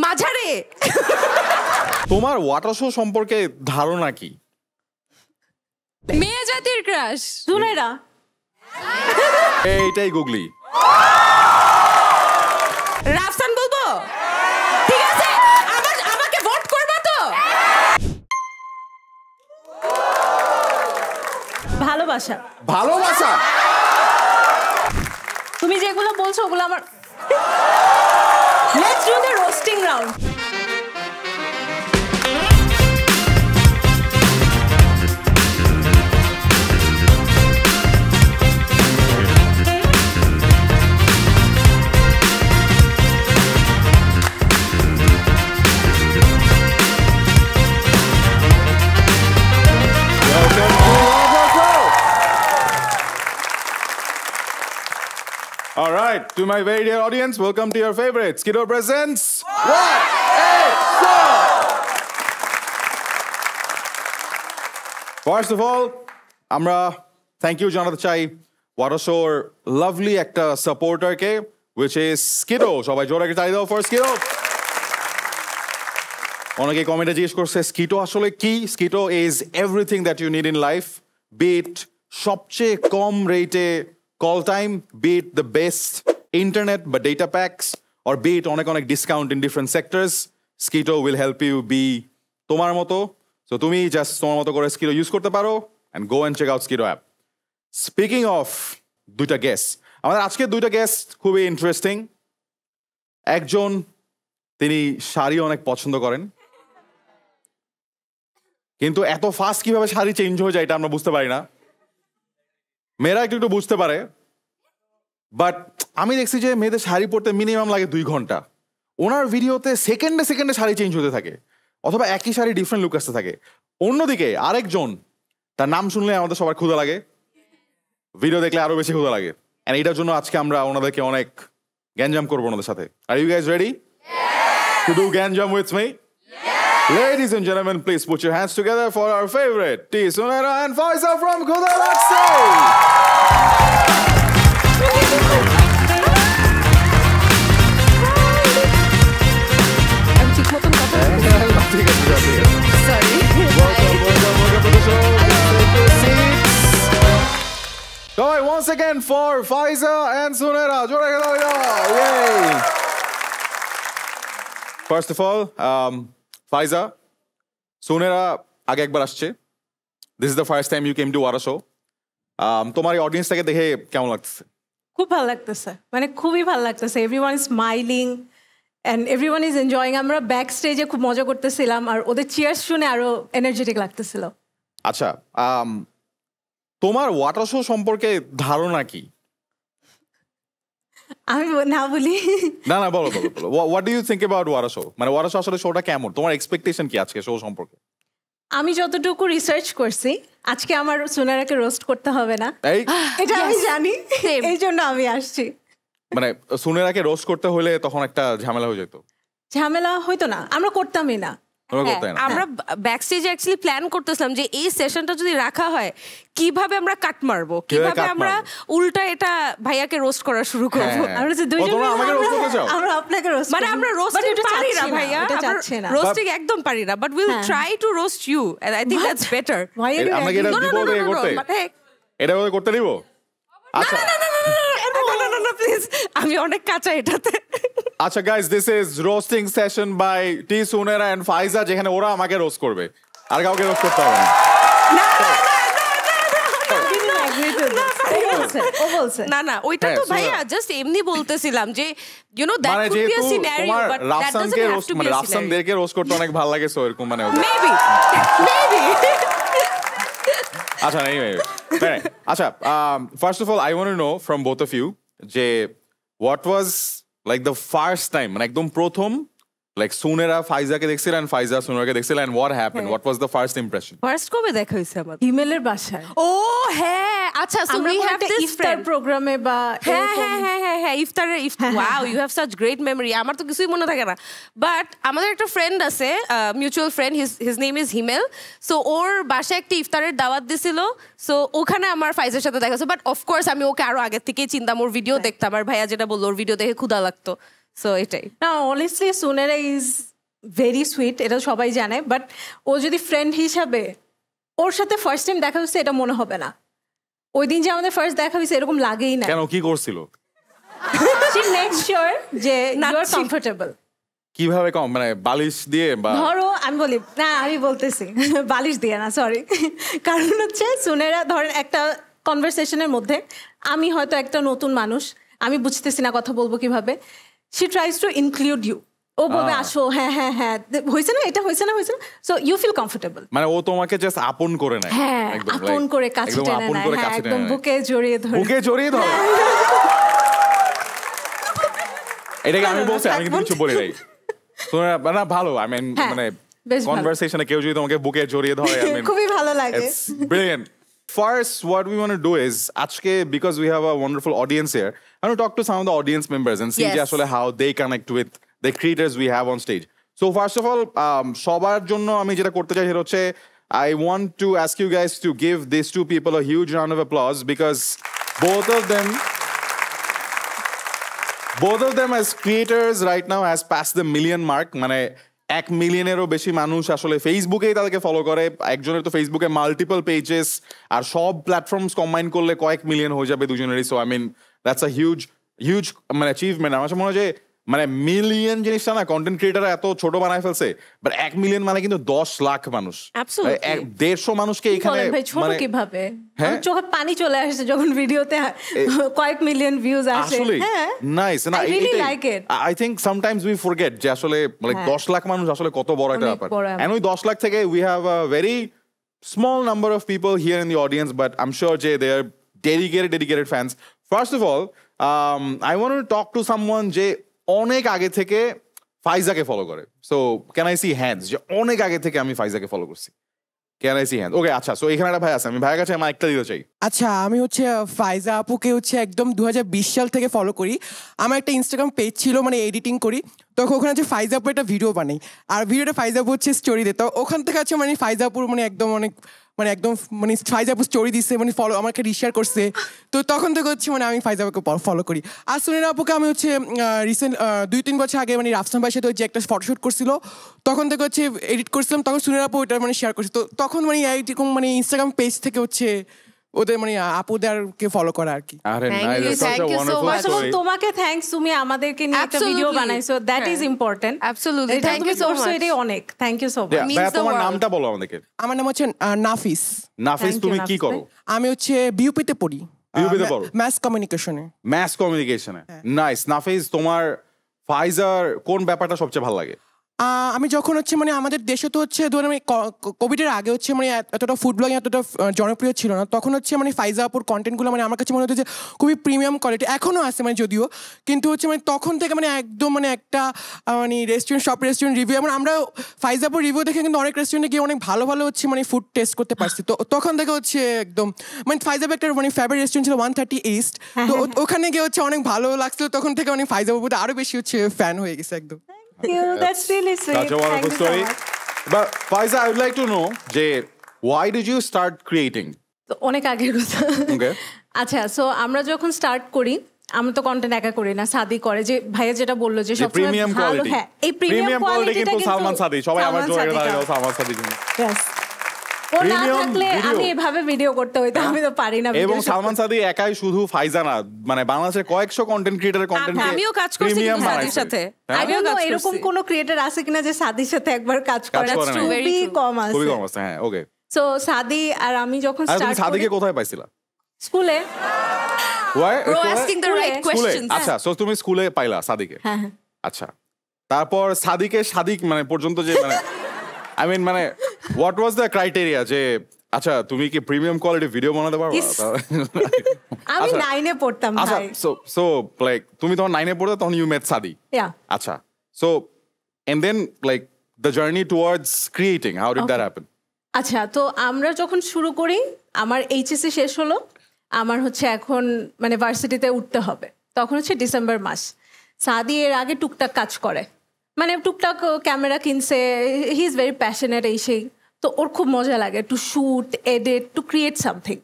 মাঝারে। তোমার water show সম্পর্কে ধারণা কি? মেয়ে জাতির ক্রাশ সুনেরা। এইটাই গুগলি। রাফসান বলবো? ঠিক আছে, আমাকে ভোট করবা তো? ভালোবাসা। ভালোবাসা? তুমি যেগুলো বলছো ওগুলো আমার let's do the roasting round. All right, to my very dear audience, welcome to your favorite Skidoo presents What a Show! First of all, আমরা thank you জানাতে চাই What a Show lovely একটা supporter K, which is Skidoo. সবাই জোরে একটা তালি দাও for Skidoo. অনেকে কমেন্টে জিজ্ঞেস করছে Skidoo আসলে কি? Skidoo is everything that you need in life, be it সবচেয়ে কম রেটে call time, be it the best internet but data packs, or be it অনেক discount in different sectors. Skidoo will help you be তোমার মতো. So তুমি just তোমার মতো করে Skidoo use করতে পারো and go and check out Skidoo app. Speaking of দুইটা guest, আমাদের আজকে দুইটা guest খুবই ইন্টারেস্টিং। একজন তিনি শাড়ি অনেক পছন্দ করেন, কিন্তু এত ফাস্ট কিভাবে শাড়ি চেঞ্জ হয়ে যায় এটা আমরা বুঝতে পারি না। মেয়েরা একটু বুঝতে পারে, বাট আমি দেখছি যে মেয়েদের শাড়ি পরতে মিনিমাম লাগে 2 ঘন্টা। ওনার ভিডিওতে সেকেন্ডে শাড়ি চেঞ্জ হতে থাকে, অথবা একই শাড়ি ডিফারেন্ট লুক আসতে থাকে। অন্যদিকে আরেকজন, তার নাম শুনলে আমাদের সবার ক্ষুধা লাগে, ভিডিও দেখলে আরো বেশি ক্ষুধা লাগে। এন্ড এটার জন্য আজকে আমরা ওনাদেরকে অনেক গ্যাঞ্জাম করবো ওনাদের সাথে। Are you guys ready to do গ্যাঞ্জাম with me? Ladies and gentlemen, please put your hands together for our favorite T. Sunera and Faiza from Khuda Lakse. আমি ঠিক মতন কথা ঠিক আছে, sorry. welcome to the show. Take your seats. So, once again for Faiza and Sunera. Yay! First of all, Faiza, Sunera আগে একবার আসছে। This is the first time you came to What a Show. তোমার এই অডিয়েন্সটাকে দেখে কেমন লাগতেছে? খুব ভালো লাগতেছে, মানে খুবই ভালো লাগতেছে। Everyone is smiling and everyone is enjoying. আমরা ব্যাক স্টেজে খুব মজা করতেছিলাম, আর ওদের চিয়ার্স শুনে আরো এনার্জেটিক লাগতেছিল। আচ্ছা, তোমার ওয়াটার শো সম্পর্কে ধারণা কি? আমি না বলি না বলো। What do you think about What a Show? মানে What a Show আসলে শোটা কেমন? তোমার এক্সপেকটেশন কি আজকে শো সম্পর্কে? আমি যতটুকু রিসার্চ করছি, আজকে আমার সুনেরাকে রোস্ট করতে হবে না, এটা আমি জানি, এই জন্য আমি আসছি। মানে সুনেরাকে রোস্ট করতে হলে তখন একটা ঝামেলা হয়ে যেত। ঝামেলা হইতো না, আমরা করতামই না। আমরা ব্যাক স্টেজে অ্যাকচুয়ালি প্ল্যান করতেছিলাম যে এই সেশনটা যদি রাখা হয় কিভাবে আমরা কাট মারবো, কিভাবে আমরা উল্টা এটা ভাইয়াকে রোস্ট করা শুরু করব। আমরা যে দুইজন আমরা আপনাকে রোস্ট, মানে আমরা রোস্টিং পারি না ভাইয়া, রোস্টিং একদম পারি না, but will try to roast you and I think that's better. আমরা কি এটা দিব করতে? এটা করতে দিব? আচ্ছা না প্লিজ, আমি অনেক কাঁচা এটাতে। আচ্ছা guys, this is roasting session by টি সুনেরা এন্ড ফাইজা, যেখানে ওরা আমাকে রোস্ট করবে, আর কাউকে রোস্ট করতে হবে না। না ওইটা তো ভাইয়া জাস্ট এমনি বলতেছিলাম যে you know that could be a scenario, but that doesn't have to be a scenario. রাফসানদেরকে রোস্ট করতে অনেক ভালো লাগে, সো এরকম মানে মেবি আচ্ছা আচ্ছা, first of all I want to know from both of you যে what was like the first time, মানে একদম প্রথম like সুনেরা ফাইজাকে দেখছিল and ফাইজা সুনেরাকে দেখছিল, and what happened? What was the first impression? First কবে দেখা হইছে আমার? হিমেলের বাসায়। ও হ্যাঁ, আচ্ছা, so we have this ইফতার প্রোগ্রামে বা হ্যাঁ ইফতারের wow, you have such great memory. আমার তো কিছুই মনে থাকে না, বাট আমাদের একটা ফ্রেন্ড আছে, mutual friend, his name is Himel. So ওর বাসায় একটা ইফতারের দাওয়াত দিছিল, সো ওখানে আমার ফাইজের সাথে দেখা হয়েছে। বাট অফকোর্স আমি ওকে আরো আগের থেকেই চিনতাম, ওর ভিডিও দেখতাম, আর ভাইয়া যেটা বললো ওর ভিডিও দেখে ক্ষুধা লাগতো। সো এটাই না honestly Sunerah is very sweet, এটা সবাই জানে, বাট ও যদি ফ্রেন্ড হিসাবে ওর সাথে ফার্স্ট টাইম দেখা হচ্ছে এটা মনে হবে না। ওই দিন যে আমাদের ফার্স্ট দেখা হয়েছে এরকম লাগেই না। কেন, কি করছিল? She makes sure যে you are comfortable. কিভাবে কম, মানে বালিশ দিয়ে বা ধরো আমি বলি না, আমি বলতেছি বালিশ দিয়ে না, সরি। কারণ হচ্ছে সুনেরা ধরেন একটা কনভারসেশনের মধ্যে আমি হয়তো একটা নতুন মানুষ, আমি বুঝতেছি না কথা বলবো কিভাবে, she tries to include you. ও বলবে আসো, হ্যাঁ হ্যাঁ হ্যাঁ হয়েছে না, এটা হয়েছে না, হয়েছে না, সো ইউ ফিল কমফোর্টেবল। মানে ও তোমাকে জাস্ট আপন করে নেয়, হ্যাঁ আপন করে কাছে টেনে নেয়, হ্যাঁ একদম বুকে জড়িয়ে ধরে, বুকে জড়িয়ে ধরে। এটাকে আমি বলছি, আমি কিন্তু কিছু বলি নাই। না ভালো, আই মিন মানে কনভারসেশনে কেউ যদি তোমাকে বুকে জড়িয়ে ধরে, আই মিন খুবই ভালো লাগে। It's brilliant. First, what we want to do is, আজকে because we have a wonderful audience here, I want to talk to some of the audience members and see Yes. আসলে how they connect with the creators we have on stage. So first of all, সবার জন্য আমি যেটা করতে চাই সেটা হচ্ছে, I want to ask you guys to give these two people a huge round of applause because both of them as creators right now has passed the million mark. মানে 1 মিলিয়নেরও বেশি মানুষ আসলে ফেসবুকেই তাদেরকে ফলো করে। একজনের তো ফেসবুকে মাল্টিপল পেজেস, আর সব প্ল্যাটফর্মস কম্বাইন করলে কয়েক মিলিয়ন হয়ে যাবে দুজনেরই। So I mean that's a huge মানে অ্যাচিভমেন্ট। আমার মনে হয় যে মানে মিলিয়ন জিনিসটা না কন্টেন্ট ক্রিয়েটাররা এত ছোট বানায় ফেলছে, বাট 1 মিলিয়ন মানে কিন্তু 10 লাখ মানুষ, Absolutely. 150 মানুষকে এখানে ছোট মানে কিভাবে, হ্যাঁ? আমার চোখে পানি চলে আসে যখন ভিডিওতে কয়েক মিলিয়ন ভিউজ আসে। আসলে হ্যাঁ নাইস না, I really like it. I think sometimes we forget যে আসলে মানে 10 লাখ মানুষ আসলে কত বড় একটা অনেক ব্যাপার। বড়। এন্ড ওই 10 লাখ থেকে we have a very small number of people here in the audience, but I'm sure Jay, they are dedicated fans. First of all, I want to talk to someone যে অনেক আগে থেকে ফাইজাকে ফলো করে। So can I see hands যে অনেক আগে থেকে আমি ফাইজাকে ফলো করছি? Can I see hands? Okay, আচ্ছা। সো এখানে একটা ভাই আছে, আমি ভাইয়ের কাছে মাইকটা দিতে চাই। আচ্ছা, আমি হচ্ছে ফাইজা আপুকে হচ্ছে একদম 2020 সাল থেকে ফলো করি। আমার একটা ইনস্টাগ্রাম পেজ ছিল, মানে এডিটিং করি, তখন ওখানে হচ্ছে ফাইজা আপুর একটা ভিডিও বানাই, আর ভিডিওটা ফাইজা আপু হচ্ছে স্টোরি দিত। ওখান থেকে আছে মানে ফাইজা আপুর মানে একদম মানে ফাইজা আপু স্টোরি দিচ্ছে, মানে ফলো আমাকে রিশেয়ার করছে, তো তখন থেকে হচ্ছে মানে আমি ফাইজা আপুকে ফলো করি। আর সুনেরা আপুকে আমি হচ্ছে রিসেন্ট 2-3 বছর আগে মানে রাফসান ভাইয়ের সাথে হচ্ছে একটা ফটোশুট করছিল, তখন থেকে হচ্ছে এডিট করছিলাম, তখন সুনেরা আপু ওইটা মানে শেয়ার করছে, তো তখন মানে এইরকম মানে ইনস্টাগ্রাম পেজ থেকে হচ্ছে ওদের মানে আপুদেরকে ফলো করা আর কি। আরে Thank nice, you, that's such thank a you so wonderful much. story. তোমাকে থ্যাঙ্কস, তুমি আমাদেরকে নিয়ে একটা ভিডিও Absolutely. বানাইছো, that is important. Absolutely. Thank you so much. এটাই অনেক, thank you so Yeah, much. means ভাইয়া, the তোমার world. নামটা বলো আমাদেরকে। আমার নাম হচ্ছে নাফিস। নাফিস, Thank you, তুমি কি নাফিস করো? ভাই। আমি হচ্ছে বিউপিতে পড়ি, বিউপিতে পড়ো? ম্যাস কমিউনিকেশনে। ম্যাস কমিউনিকেশনে। নাইস। নাফিস, তোমার ফাইজার কোন ব্যাপারটা সবচেয়ে ভালো লাগে? আমি যখন হচ্ছে মানে আমাদের দেশে তো হচ্ছে ধরুন মানে কোভিডের আগে হচ্ছে মানে এতটা ফুড ব্লগিং এতটা জনপ্রিয় ছিল না, তখন হচ্ছে মানে ফাইজা আপুর কন্টেন্টগুলো মানে আমার কাছে মনে হতো যে খুবই প্রিমিয়াম কোয়ালিটি, এখনও আছে মানে যদিও, কিন্তু হচ্ছে মানে তখন থেকে মানে একদম মানে একটা মানে রেস্টুরেন্ট রিভিউ, মানে আমরা ফাইজা আপুর রিভিউ দেখে কিন্তু অনেক রেস্টুরেন্টে গিয়ে অনেক ভালো হচ্ছে মানে ফুড টেস্ট করতে পারছি, তো তখন থেকে হচ্ছে একদম মানে ফাইজা আপু একটা মানে ফেভারিট রেস্টুরেন্ট ছিল 130 ইস্ট, তো ওখানে গিয়ে হচ্ছে অনেক ভালো লাগছিল, তখন থেকে মানে ফাইজা আপুর আরও বেশি হচ্ছে ফ্যান হয়ে গেছে একদম। That's really sweet. Such a wonderful Thank you so story. much. But Faiza, I would like to know, Jay, why did you start creating? তো অনেক আগের কথা। Okay. আচ্ছা, সো আমরা যখন স্টার্ট করি, আমরা তো কন্টেন্ট একা করি না, সাদি করে, যে ভাইয়া যেটা বললো যে সবসময় প্রিমিয়াম ভালো, কোয়ালিটি। হ্যাঁ এই প্রিমিয়াম কোয়ালিটি কিন্তু সালমান সাদি, সবাই আমার জন্য দাঁড়ালো সালমান সাদি জন্য। ও না Premium থাকলে video। আমি এভাবে ভিডিও করতে হইতো, আমি তো পারি না। এবং video সালমান সাদি একাই শুধু ফাইজা না, মানে বাংলাদেশের কয়েকশো কন্টেন্ট ক্রিয়েটরের কন্টেন্ট আমিও কাজ করছি কিন্তু সাদির সাথে। আমিও কাজ করছি। এরকম কোন ক্রিয়েটর আছে কিনা যে সাদির সাথে একবার কাজ করে? করে নাই। খুবই কম আছে। খুবই কম আছে, হ্যাঁ। ওকে, সো সাদি আর আমি যখন আর তুমি স্টার্ট করি সাদিকে কোথায় পাইছিলা? স্কুলে। Why? Bro কোথায়? asking the right স্কুলে? questions. আচ্ছা, সো তুমি স্কুলে পাইলা সাদিকে? হ্যাঁ হ্যাঁ। আচ্ছা, তারপর সাদিক মানে পর্যন্ত যে মানে আই মিন মানে হোয়াট ওয়াজ দ্য ক্রাইটেরিয়া যে আচ্ছা তুমি কি প্রিমিয়াম কোয়ালিটি ভিডিও বানাতে পারবা? ইস। আমি 9 এ পড়তাম আচ্ছা, ভাই। সো লাইক তুমি তখন 9 এ পড়তে তখন ইউ মেট সাদি। ইয়া। আচ্ছা, so and then like the journey towards creating, how did that happen? আচ্ছা, তো আমরা যখন শুরু করি, আমার এইচএসসি শেষ হলো, আমার হচ্ছে এখন মানে ভার্সিটিতে উঠতে হবে, তখন হচ্ছে ডিসেম্বর মাস। সাদি এর আগে টুকটাক কাজ করে, মানে টুকটাক ক্যামেরা কিনছে, হি ইজ ভেরি প্যাশনেট এই সেই, তো ওর খুব মজা লাগে to shoot, edit, to create something.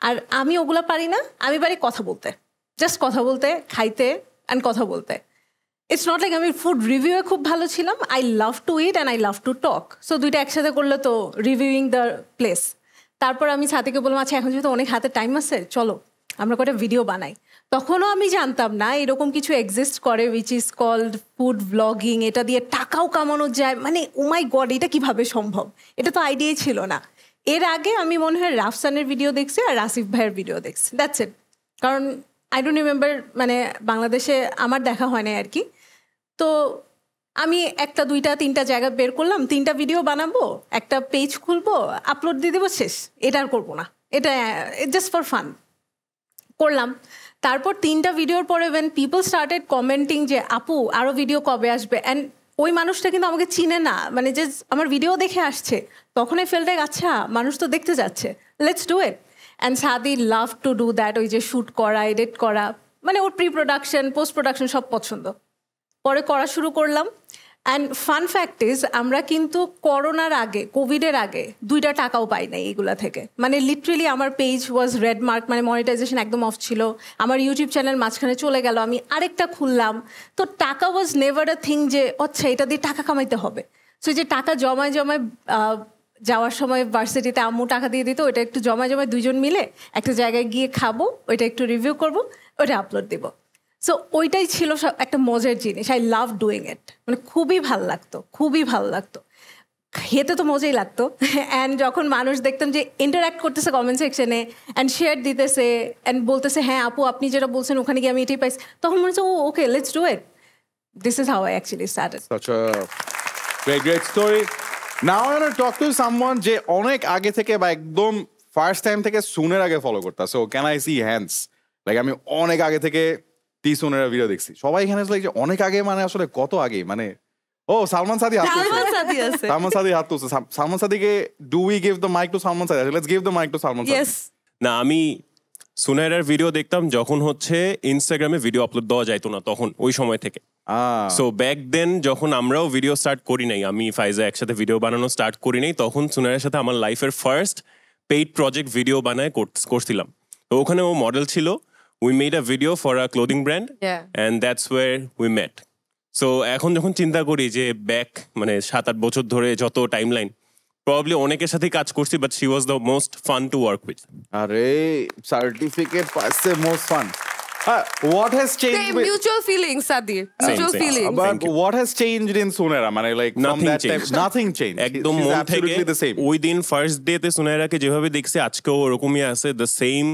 আর আমি ওগুলো পারি না, আমি পারি কথা বলতে, জাস্ট কথা বলতে, খাইতে অ্যান্ড কথা বলতে। ইটস নট লাইক আমি ফুড রিভিউয়ে খুব ভালো ছিলাম, I love to it and I love to talk, so দুইটা একসাথে করলে তো রিভিউইং দ্য প্লেস। তারপর আমি সাথীকে বললাম আচ্ছা এখন যেহেতু অনেক হাতে টাইম আছে চলো আমরা কটা ভিডিও বানাই। তখনও আমি জানতাম না এরকম কিছু এক্সিস্ট করে which is called food blogging, এটা দিয়ে টাকাও কামানো যায়, মানে ও মাই গড এটা কিভাবে সম্ভব, এটা তো আইডিয়াই ছিল না। এর আগে আমি মনে হয় রাফসানের ভিডিও দেখছি আর রাসিফ ভাইয়ের ভিডিও দেখছি, দ্যাটস ইট। কারণ আই ডোন্ট রিমেম্বার, মানে বাংলাদেশে আমার দেখা হয় না আর কি। তো আমি একটা দুইটা তিনটা জায়গা বের করলাম, 3টা ভিডিও বানাবো, একটা পেজ খুলবো, আপলোড দিয়ে দেবো, শেষ। এটা আর করবো না, এটা জাস্ট ফর ফান করলাম। তারপর 3টা ভিডিওর পরে ওয়েন পিপল স্টার্টেড কমেন্টিং যে আপু আরও ভিডিও কবে আসবে, অ্যান্ড ওই মানুষটা কিন্তু আমাকে চিনে না, মানে যে আমার ভিডিও দেখে আসছে, তখনই ফেলতে আচ্ছা মানুষ তো দেখতে যাচ্ছে, লেটস ডু ইট। অ্যান্ড সাদি লাভ টু ডু দ্যাট, ওই যে শ্যুট করা, এডিট করা, মানে ওর প্রি প্রোডাকশন পোস্ট প্রোডাকশন সব পছন্দ। পরে করা শুরু করলাম। অ্যান্ড ফান ফ্যাক্ট ইজ আমরা কিন্তু করোনার আগে, কোভিডের আগে 2টা টাকাও পাই নাই এগুলা থেকে, মানে লিটারেলি আমার পেজ ওয়াজ রেড মার্ক, মানে মনিটাইজেশন একদম অফ ছিল, আমার ইউটিউব চ্যানেল মাঝখানে চলে গেল, আমি আরেকটা খুললাম, তো টাকা ওয়াজ নেভার আ থিং যে আচ্ছা এটা দিয়ে টাকা কামাইতে হবে। সো যে টাকা জমায় জমায় যাওয়ার সময় ভার্সিটিতে আম্মু টাকা দিয়ে দিত, ওইটা একটু জমায় জমায় 2জন মিলে একটা জায়গায় গিয়ে খাবো, ওইটা একটু রিভিউ করবো, ওইটা আপলোড দিব। সো ওইটাই ছিল একটা মজার জিনিস, আই লাভ ডুইং ইট, মানে খুবই ভাল লাগতো, খুবই ভাল লাগতো, খেতে তো মজাই লাগতো। অ্যান্ড যখন মানুষ দেখতাম যে ইন্টারাক্ট করতেছে কমেন্ট সেকশনে অ্যান্ড শেয়ার দিতেছে অ্যান্ড বলতেছে হ্যাঁ আপু আপনি যেটা বলছেন ওখানে গিয়ে আমি এটাই পাইছি, তখন মনে হচ্ছে oh okay let's do it, this is how I actually started. Such a great story. Now I want to talk to someone যে অনেক আগে থেকে বা একদম ফার্স্ট টাইম থেকে সুনের আগে ফলো করতা। So can I see hands? Like আমি অনেক আগে থেকে সুনের ভিডিও দেখছি, সবাই এখানে লাইক যে অনেক আগে, মানে আসলে কত আগে, মানে ও সালমান সাদি হাত তুলছে, সালমান সাদি হাত তুলছে, সালমান সাদিকে do we give the mic to Salman Sadi? Let's give the mic to Salman Sadi. Yes. না, আমি সুনাইরার ভিডিও দেখতাম যখন হচ্ছে ইনস্টাগ্রামে ভিডিও আপলোড দেওয়া যাইতো না, তখন ওই সময় থেকে। সো ব্যাক দেন যখন আমরাও ভিডিও স্টার্ট করি নাই, আমি ফাইজা একসাথে ভিডিও বানানো স্টার্ট করি নাই, তখন সুনাইরার সাথে আমার লাইফের ফার্স্ট পেইড প্রজেক্ট ভিডিও বানায় করছিলাম। তো ওখানে ও মডেল ছিল, we made a video for a clothing brand and that's where we met. So এখন যখন চিন্তা করি যে ব্যাক মানে 7-8 বছর ধরে যত টাইম লাইন, প্রবাবলি অনেকের সাথেই কাজ করছি, but she was the most fun to work with. আরে সার্টিফিকেট পাইছে most fun. What has changed? Mutual feelings, Sadi. Mutual same. feelings. But what has changed in Sunera? মানে like from Nothing that time, changed. nothing changed. একদম She's মন থেকে absolutely the same. ওই দিন first ডেতে সুনাইরাকে যেভাবে দেখছি আজকেও ওরকমই আছে, the same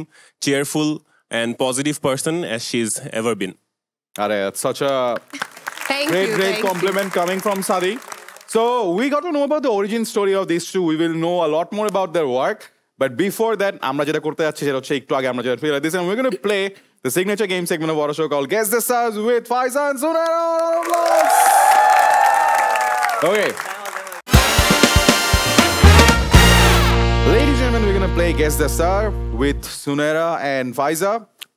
cheerful and positive person as she's ever been. Are it's such a Thank great you. great thank compliment coming from Sadi. So we got to know about the origin story of these two. We will know a lot more about their work. But before that, আমরা যেটা করতে যাচ্ছি সেটা হচ্ছে একটু আগে আমরা যেটা feel like this, and we're going to play the signature game segment of our show called Guess the Stars with Faiza and Sunera. Okay. Ladies and gentlemen, we're going to play Guess the Star with Sunera and Faiza.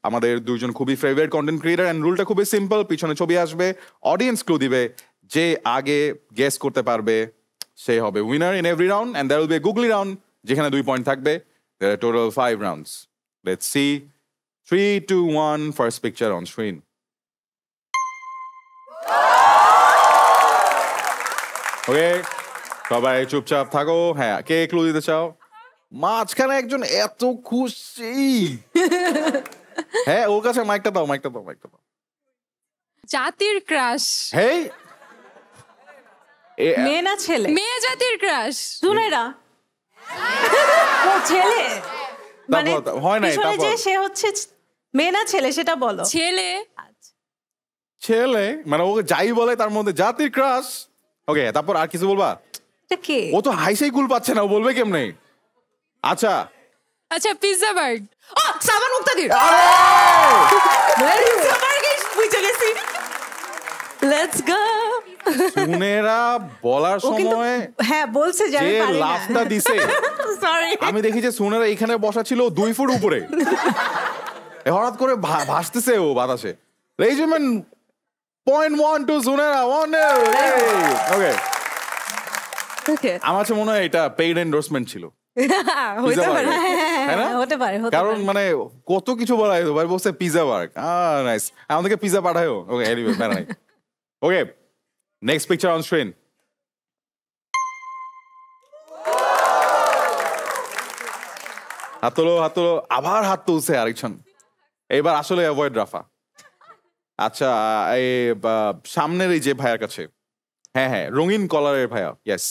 আমাদের দুইজন খুবই favourite content creator, and রুলটা খুবই simple, পিছনে ছবি আসবে, audience clue দিবে, যে আগে গেস করতে পারবে সে হবে winner in every round, and there will be a googly round যেখানে 2 পয়েন্ট থাকবে। There are total 5 rounds. Let's see. 3, 2, 1, first picture on screen. Okay, সবাই চুপচাপ থাকো। হ্যাঁ, কে ক্লু দিতে চাও? মাঝখানে একজন এত খুশি। হ্যাঁ, ওর কাছে মাইকটা দাও, মাইকটা দাও, মাইকটা দাও। জাতির ক্রাশ। হেই, মেয়ে না ছেলে? মেয়ে জাতির ক্রাশ। সুনাইরা ও ছেলে, মানে হয় নাই, পিছনে যে সে হচ্ছে মেয়ে না ছেলে সেটা বলো। ছেলে। ছেলে মানে ওকে যাই বলে তার মধ্যে জাতির ক্রাশ। ওকে, তারপর আর কিছু বলবা? এটা কে? ও তো হাইসাই কুল পাচ্ছে না, ও বলবে কেমনে? আচ্ছা আচ্ছা, পিৎজা বার্গ। ও সাবান মুক্তাদির। পিৎজা বার্গে বুঝে গেছি। Let's go. সুনেরা বলার সময় হ্যাঁ বলছে যে আমি যে পারি না। লাফটা দিছে, সরি। আমি দেখি যে সুনেরা এখানে বসা ছিল 2 ফুট উপরে, হঠাৎ করে ভাসতেছে ও বাতাসে। Regiment 0.1 to Sunera 1-0। Okay, okay. আমার কাছে মনে হয় এটা পেইড এন্ডোর্সমেন্ট ছিল। হইতে Pizza পারে। burger, তাই না? হতে পারে, হতে কারণ পারে। মানে কত কিছু বলা যেত ভাই, বলছে পিজা বার্গ। নাইস, আমাদেরকে পিজা পাঠায়ও। Okay, anyway, okay next picture on screen. হাত তোলো, আবার হাত তুলছে আরেকজন। এবার আসলে অ্যাভয়েড রাফা। আচ্ছা এই সামনের এই যে ভাইয়ার কাছে, হ্যাঁ রঙিন কলারের ভাইয়া, ইয়েস।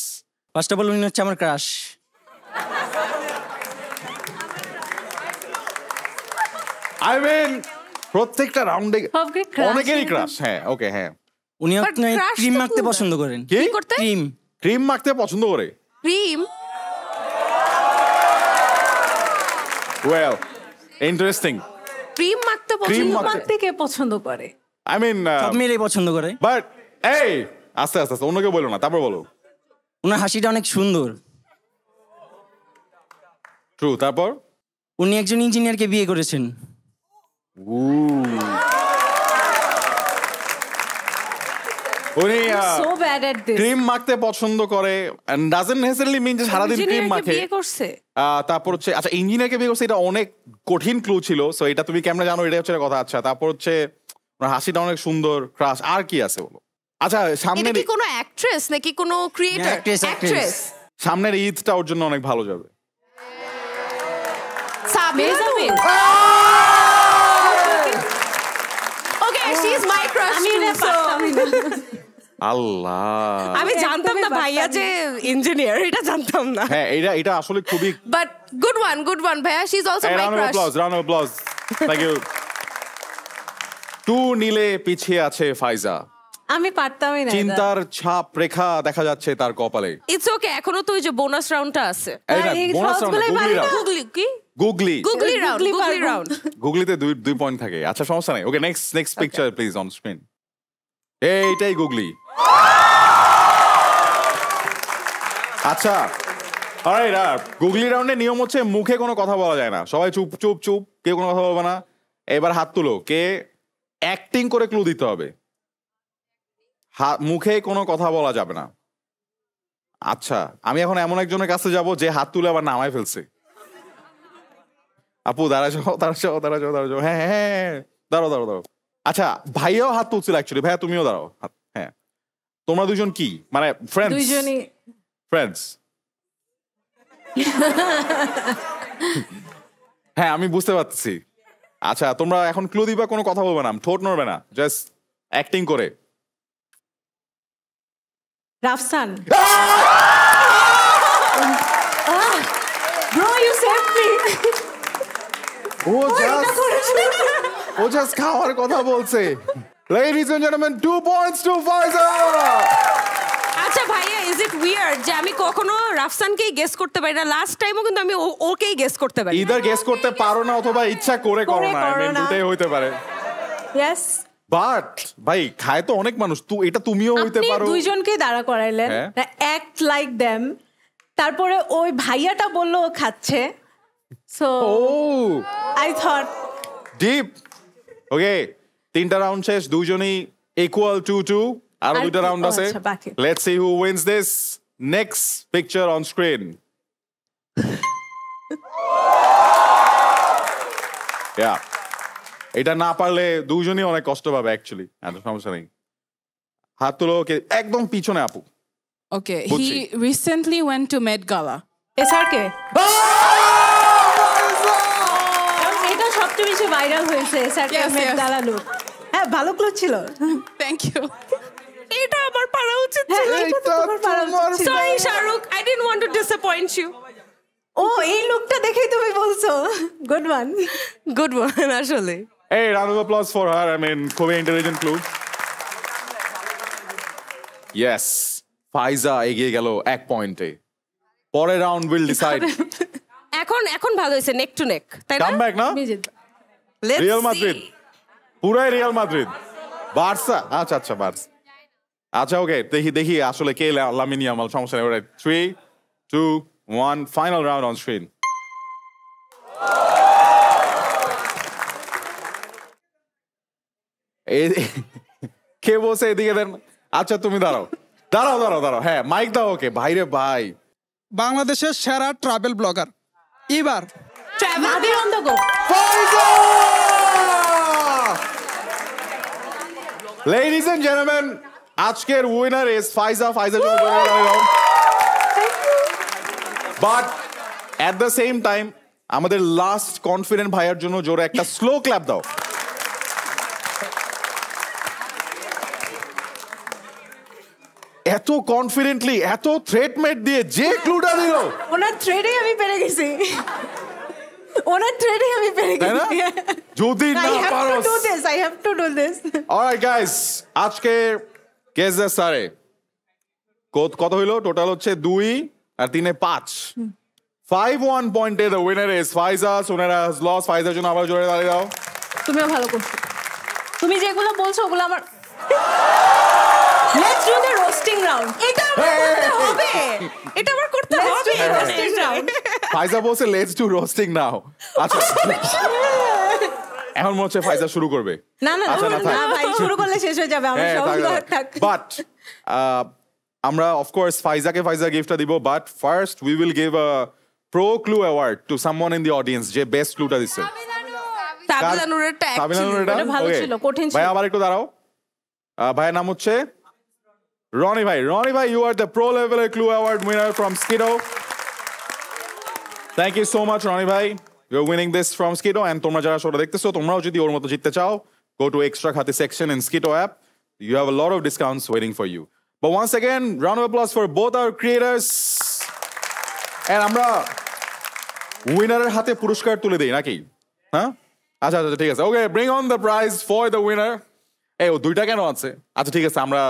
ফার্স্ট অফ অল উনি হচ্ছে আমার ক্রাশ। আই মিন প্রত্যেকটা রাউন্ডে সবকে crush অনেকেরই ক্রাশ। হ্যাঁ ওকে হ্যাঁ। উনি But আপনি crush ক্রিম তো মাখতে cool না। পছন্দ করেন। কি করতে? ক্রিম। ক্রিম মাখতে পছন্দ করে? Cream well interesting. ক্রিম মাখতে Cream পছন্দ মাখতে- মাখতে কে পছন্দ করে? আই মিন সব মেয়েরাই পছন্দ করে। বাট এই আস্তে আস্তে অন্য কেউ বলো না, তারপর বলো। ওনার হাসিটা অনেক সুন্দর। ট্রু, তারপর? উনি একজন ইঞ্জিনিয়ারকে বিয়ে করেছেন। উনি So bad at this. Cream মাখতে পছন্দ করে and doesn't necessarily mean যে সারাদিন ক্রিম ইঞ্জিনিয়ারকে মাখে। বিয়ে করছে। তারপর হচ্ছে আচ্ছা ইঞ্জিনিয়ারকে বিয়ে করছে, এটা অনেক কঠিন ক্লু ছিল, সো এটা তুমি কেমনে জানো এটা হচ্ছে কথা। আচ্ছা তারপর হচ্ছে ওনার হাসিটা অনেক সুন্দর, ক্রাশ। আর কি আছে বলো? আচ্ছা এটা সামনের কি কোনো অ্যাক্ট্রেস নাকি কোনো ক্রিয়েটর? Actress, actress. অ্যাক্ট্রেস। সামনের ঈদটা ওর জন্য অনেক ভালো যাবে। Mezabin. Okay she is my crush. আমি এটা পারতামই না। আল্লাহ, আমি জানতাম না একদমই ভাইয়া যে ইঞ্জিনিয়ার, এটা জানতাম না। হ্যাঁ এটা আসলে খুবই বাট গুড ওয়ান ভাইয়া, she is also my round of crush. Applause, round of applause. Thank you. 2 নীলে পিছিয়ে আছে ফাইজা। আমি পারতামই না এটা। চিন্তার ছাপ রেখা দেখা যাচ্ছে তার কপালে। ইটস ওকে, এখনো তো ওই যে বোনাস রাউন্ডটা আছে। এই না, এই বোনাস রাউন্ড, সবগুলোই গুগলি পারি না। রাউন্ড। গুগলি কি? গুগলি গুগলি রাউন্ড, গুগলি গুগলি পারবো। রাউন্ড। গুগলিতে 2 পয়েন্ট থাকে। আচ্ছা সমস্যা নাই। ওকে next picture please on screen. এইটাই গুগলি। আচ্ছা অলরাইট, গুগলি রাউন্ডের নিয়ম হচ্ছে মুখে কোনো কথা বলা যায় না, সবাই চুপ চুপ চুপ, কেউ কোনো কথা বলবে না। এবার হাত তুলো, কে অ্যাক্টিং করে ক্লু দিতে হবে, মুখে কোনো কথা বলা যাবে না। আচ্ছা আমি এখন এমন একজনের কাছে যাব যে হাত তুলে আবার নামায় ফেলছে। আপু দাঁড়াও। হ্যাঁ দাঁড়াও। আচ্ছা ভাইয়াও হাত তুলছিল অ্যাকচুয়ালি। ভাইয়া তুমিও দাঁড়াও। হ্যাঁ তোমরা দুজন কি মানে ফ্রেন্ডস? দুইজনই ফ্রেন্ডস। হ্যাঁ আমি বুঝতে পারছি। আচ্ছা তোমরা এখন ক্লু দিবা, কোনো কথা বলবে না, ঠোঁট নড়বে না, জাস্ট অ্যাক্টিং করে। Rafsan. Bro, you saved me. ও জাস্ট খাওয়ার কথা বলছে। Ladies and gentlemen, 2 points to Faiza. আচ্ছা ভাইয়া, ইজ ইট উইয়ার্ড যে আমি কখনো রাফসানকেই গেস করতে পারি না? লাস্ট টাইমও কিন্তু আমি ওকেই গেস করতে পারি। ইদার গেস করতে পারো না অথবা ইচ্ছা করে করো না, করো না। দুটাই হইতে পারে। Yes. বাট ভাই খায় তো অনেক মানুষ, এটা তুমিও হইতে আপনি পারো। দুইজনকে দাঁড়া করাইলেন, হ্যাঁ। Act like them. তারপরে ওই ভাইয়াটা বললো ও খাচ্ছে, সো ও আই থট ডিপ। ওকে 3টা রাউন্ড শেষ, দুইজনই ইকুয়াল 2-2। আরো আর 2টা কি- রাউন্ড ও আছে। আচ্ছা, বাকি। Let's see who wins this. Next picture on screen. Yeah এটা না পারলে দুইজনই অনেক কষ্ট পাবে অ্যাকচুয়ালি। সমস্যা নেই, হাত তুলো। একদম পিছনে আপু। Okay, Butchie. he recently went to Met Gala. SRK. এটা সবচেয়ে বেশি ভাইরাল হয়েছে এসআরকে Yes, মেট yes. গালা লুক। হ্যাঁ ভালো ক্লু ছিল। Thank you. এটা আমার পারা উচিত হ্যাঁ, ছিল। এটা তো তোমার পারা উচিত ছিল। Sorry Shahrukh, I didn't want to disappoint you. ও এই লুকটা দেখেই তুমি বলছো গুড ওয়ান। গুড ওয়ান আসলে। Hey, round of applause for her. I mean, খুবই ইন্টেলিজেন্ট ক্লু। Yes, ফাইজা এগিয়ে গেল 1 পয়েন্টে। পরের রাউন্ড উইল ডিসাইড। এখন ভালো হয়েছে, নেক টু নেক, তাই না? কাম ব্যাক না? Let's Real see. মাদ্রিদ, পুরাই রিয়াল মাদ্রিদ। বার্সা, আচ্ছা বার্সা। আচ্ছা ওকে, দেখি আসলে কে লামিন ইয়ামাল। সমস্যা নেই। 3, 2, 1 ফাইনাল রাউন্ড অন স্ক্রিন। কে বলছে এদিকে দেন? আচ্ছা তুমি দাঁড়াও। হ্যাঁ মাইক দাও ওকে। ভাইরে ভাই, বাংলাদেশের সেরা ট্রাভেল ব্লগার এবার মাদির on the go. Ladies and gentlemen, আজকের উইনার ইজ ফাইজা। ফাইজার জন্য but at the same time আমাদের লাস্ট কনফিডেন্ট ভাইয়ার জন্য জোরে একটা স্লো ক্ল্যাপ দাও। এত কনফিডেন্টলি, এত থ্রেটমেট দিয়ে যে ক্লুটা দিল, ওনার থ্রেডে আমি পেরে গেছি, ওনার থ্রেডে আমি পেরে তাই না? গেছি। যদি না পারো, I have to do this. Alright guys, আজকে গেস দ্য সারে কত হইলো? টোটাল হচ্ছে 2 আর 3 5। 5-1 পয়েন্টে the winner is Faiza. Sunerah has loss. Pfizer জন্য আবার জোরে তালি দাও। তুমিও ভালো করছো। তুমি যেগুলো বলছো ওগুলো আমার Let's do the roasting round. এটা আমার করতে হবে, এটা আমার করতে হবে। Roasting round. ফাইজা বলছে লেটস ডু রোস্টিং নাও। আচ্ছা, এখন মনে হচ্ছে ফাইজা শুরু করবে। না না আচ্ছা, না, থাক। না ভাই, শুরু করলে শেষ হয়ে যাবে। আমার সব থাক। বাট আমরা অফকোর্স ফাইজাকে ফাইজা গিফটটা দিব, but first we will give a pro clue award to someone in the audience যে বেস্ট ক্লুটা দিচ্ছে। তাবিলা নূরেরটা তাবিলা actually নূরেরটা? ওটা ভালো Okay. ছিল, কঠিন ছিল। ভাই আবার একটু দাঁড়াও। ভাইয়ের নাম হচ্ছে রনি ভাই। রনি ভাই, ইউ আর দ্য প্রো লেভেলের clue award winner from Skido. Thank you so much Rony ভাই, you are winning this from Skido. And তোমরা যারা শোটা দেখতেছো, তোমরাও যদি ওর মতো জিততে চাও, go to extra khati section in Skito app. You have a lot of discounts waiting for you. But once again, round of applause for both our creators. And আমরা উইনারের হাতে পুরস্কার তুলে দেই নাকি? হ্যাঁ, আচ্ছা আচ্ছা ঠিক আছে। Okay, bring on the prize for the winner. এই ও দুইটা কেন আছে? আচ্ছা ঠিক আছে, আমরা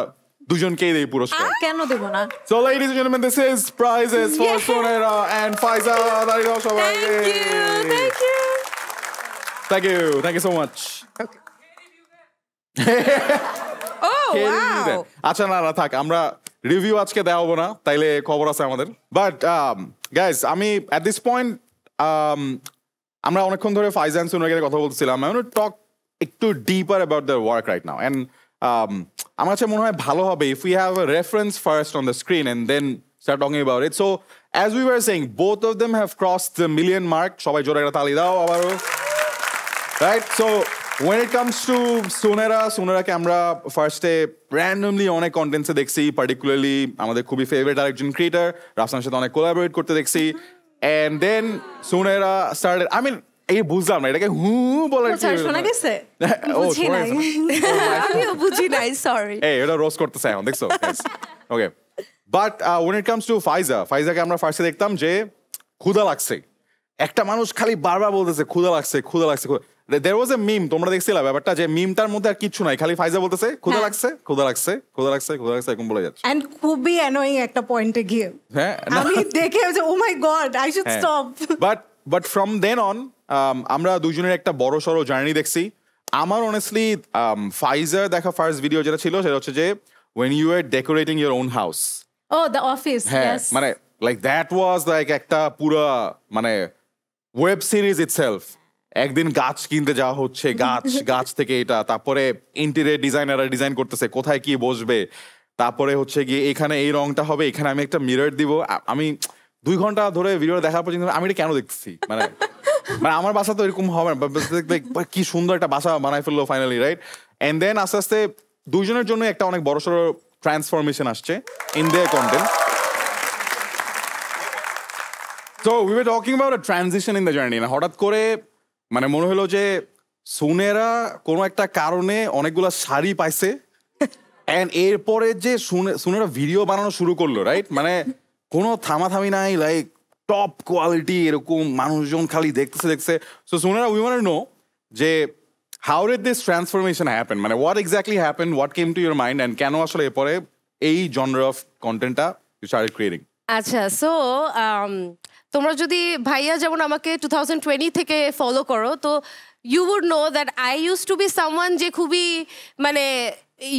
দুজনকেই দেই পুরস্কার। কেন দেব না? So ladies and gentlemen, this is prizes for Sunera and Faiza. Thank you. Thank you so much. Oh, wow. আচ্ছা না না থাক, আমরা রিভিউ আজকে দেওয়াবো না, তাইলে খবর আছে আমাদের। বাট গাইজ, আমি এট দিস পয়েন্ট আমরা অনেকক্ষণ ধরে ফাইজা এন্ড সুনারের কথা বলছিলাম। আই ওয়ান্ট টু টক একটু deeper about their work right now. And আমার কাছে মনে হয় ভালো হবে if we have a reference first on the screen and then start talking about it. So as we were saying, both of them have crossed the million mark. সবাই জোরে একটা তালি দাও আবারও। Right? So when it comes to সুনেরাকে আমরা ফার্স্টে randomly অনেক কন্টেন্টসে দেখছি, পার্টিকুলারলি আমাদের খুবই ফেভারিট আরেকজন ক্রিয়েটার রাফসানের সাথে অনেক কোলাবোরেট করতে দেখছি। And then Sunerah started, I mean, এই বুঝলাম না এটাকে হু বলার কি শোনা গেছে? বুঝি নাই, আমিও বুঝি নাই, সরি। এই এটা রোস্ট করতেছে এখন, দেখছো? Okay, but when it comes to ফাইজাকে আমরা ফার্স্টে দেখতাম যে ক্ষুধা লাগছে, একটা মানুষ খালি বারবার বলতেছে ক্ষুধা লাগছে ক্ষুধা লাগছে। There was a meme, তোমরা দেখছিলা ব্যাপারটা, যে মিমটার মধ্যে আর কিচ্ছু নাই, খালি ফাইজা বলতেছে ক্ষুধা লাগছে ক্ষুধা লাগছে ক্ষুধা লাগছে ক্ষুধা লাগছে এরকম বলে যাচ্ছে। এন্ড খুবই অ্যানোয়িং একটা পয়েন্টে গিয়ে হ্যাঁ, আমি দেখে যে oh my god, I should stop. But from then on আমরা দুজনের একটা বড় সড়ো জার্নি দেখছি। আমার অনেস্টলি ফাইজার দেখা ফার্স্ট ভিডিও যেটা ছিল সেটা হচ্ছে যে when you were decorating your own house. ও দ্য অফিস, হ্যাঁ, ইয়েস। মানে লাইক দ্যাট ওয়াজ লাইক একটা পুরা মানে ওয়েব সিরিজ ইটসেলফ। একদিন গাছ কিনতে যাওয়া হচ্ছে, গাছ থেকে এটা, তারপরে ইন্টেরিয়র ডিজাইনাররা ডিজাইন করতেছে কোথায় কি বসবে, তারপরে হচ্ছে গিয়ে এখানে এই রংটা হবে, এখানে আমি একটা মিরর দিব। আমি 2 ঘন্টা ধরে ভিডিও দেখার পর আমি এটা কেন দেখতেছি, মানে আমার বাসা তো এরকম হবে না, কি সুন্দর একটা বাসা বানাই ফেললো ফাইনালি, রাইট? এন্ড দেন আস্তে আস্তে দুইজনের জন্য একটা অনেক বড় সড়ো ট্রান্সফরমেশন আসছে in their content. So we were talking about a transition in the journey. না হঠাৎ করে মানে মনে হলো যে সুনেরা কোনো একটা কারণে অনেকগুলা শাড়ি পাইছে, এন্ড এরপরে যে সুনেরা ভিডিও বানানো শুরু করলো, রাইট? মানে কোনো থামাথামি নাই, লাইক টপ কোয়ালিটি, এরকম মানুষজন খালি দেখতেছে। So Sunera, we want to know যে how did this transformation happen, মানে what exactly happen, what came to your mind, and কেন আসলে এরপরে এই জনর অফ কন্টেন্টটা ইউ স্টার্টেড ক্রিয়েটিং? আচ্ছা, সো তোমরা যদি ভাইয়া যেমন আমাকে 2020 থেকে ফলো করো, তো you would know that I use to be someone যে খুবই মানে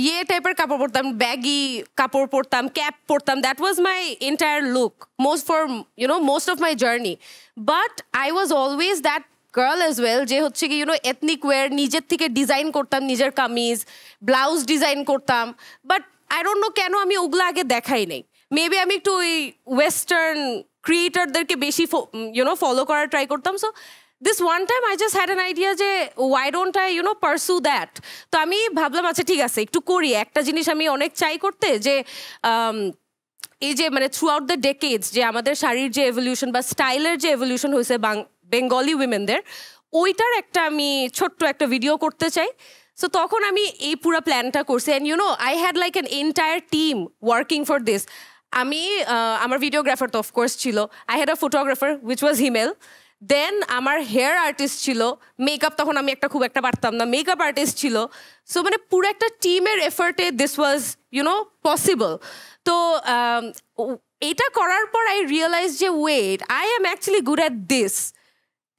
ইয়ে টাইপের কাপড় পরতাম, ব্যাগি কাপড় পরতাম, ক্যাপ পরতাম। That was my entire look most of my journey. But I was always that girl as well যে হচ্ছে কি এথনিক ওয়্যার নিজের থেকে ডিজাইন করতাম, নিজের কামিজ ব্লাউজ ডিজাইন করতাম। বাট আই ডোন্ট নো কেন আমি ওগুলো আগে দেখাই নাই। মেবি আমি একটু ওই ওয়েস্টার্ন ক্রিয়েটারদেরকে বেশি ফলো করার ট্রাই করতাম। So this one time I just had an idea যে why don't I pursue that. তো আমি ভাবলাম আচ্ছা ঠিক আছে একটু করি, একটা জিনিস আমি অনেক চাই করতে যে এই যে মানে থ্রু আউট দ্য ডেকেডস যে আমাদের শাড়ির যে এভলিউশন বা স্টাইলের যে এভলিউশন হয়েছে বেঙ্গলি উইমেনদের, ওইটার একটা আমি ছোট্ট একটা ভিডিও করতে চাই। সো তখন আমি এই পুরো প্ল্যানটা করছি and I had like an entire team working for this. আমি আমার ভিডিওগ্রাফার তো অফকোর্স ছিল, I had a photographer which was Himel, then আমার হেয়ার আর্টিস্ট ছিল, মেকআপ তখন আমি খুব একটা পারতাম না, মেকআপ আর্টিস্ট ছিল। সো মানে পুরো একটা টিমের এফার্টে দিস ওয়াজ পসিবল। তো এটা করার পর আই রিয়েলাইজ যে wait, I am actually good at this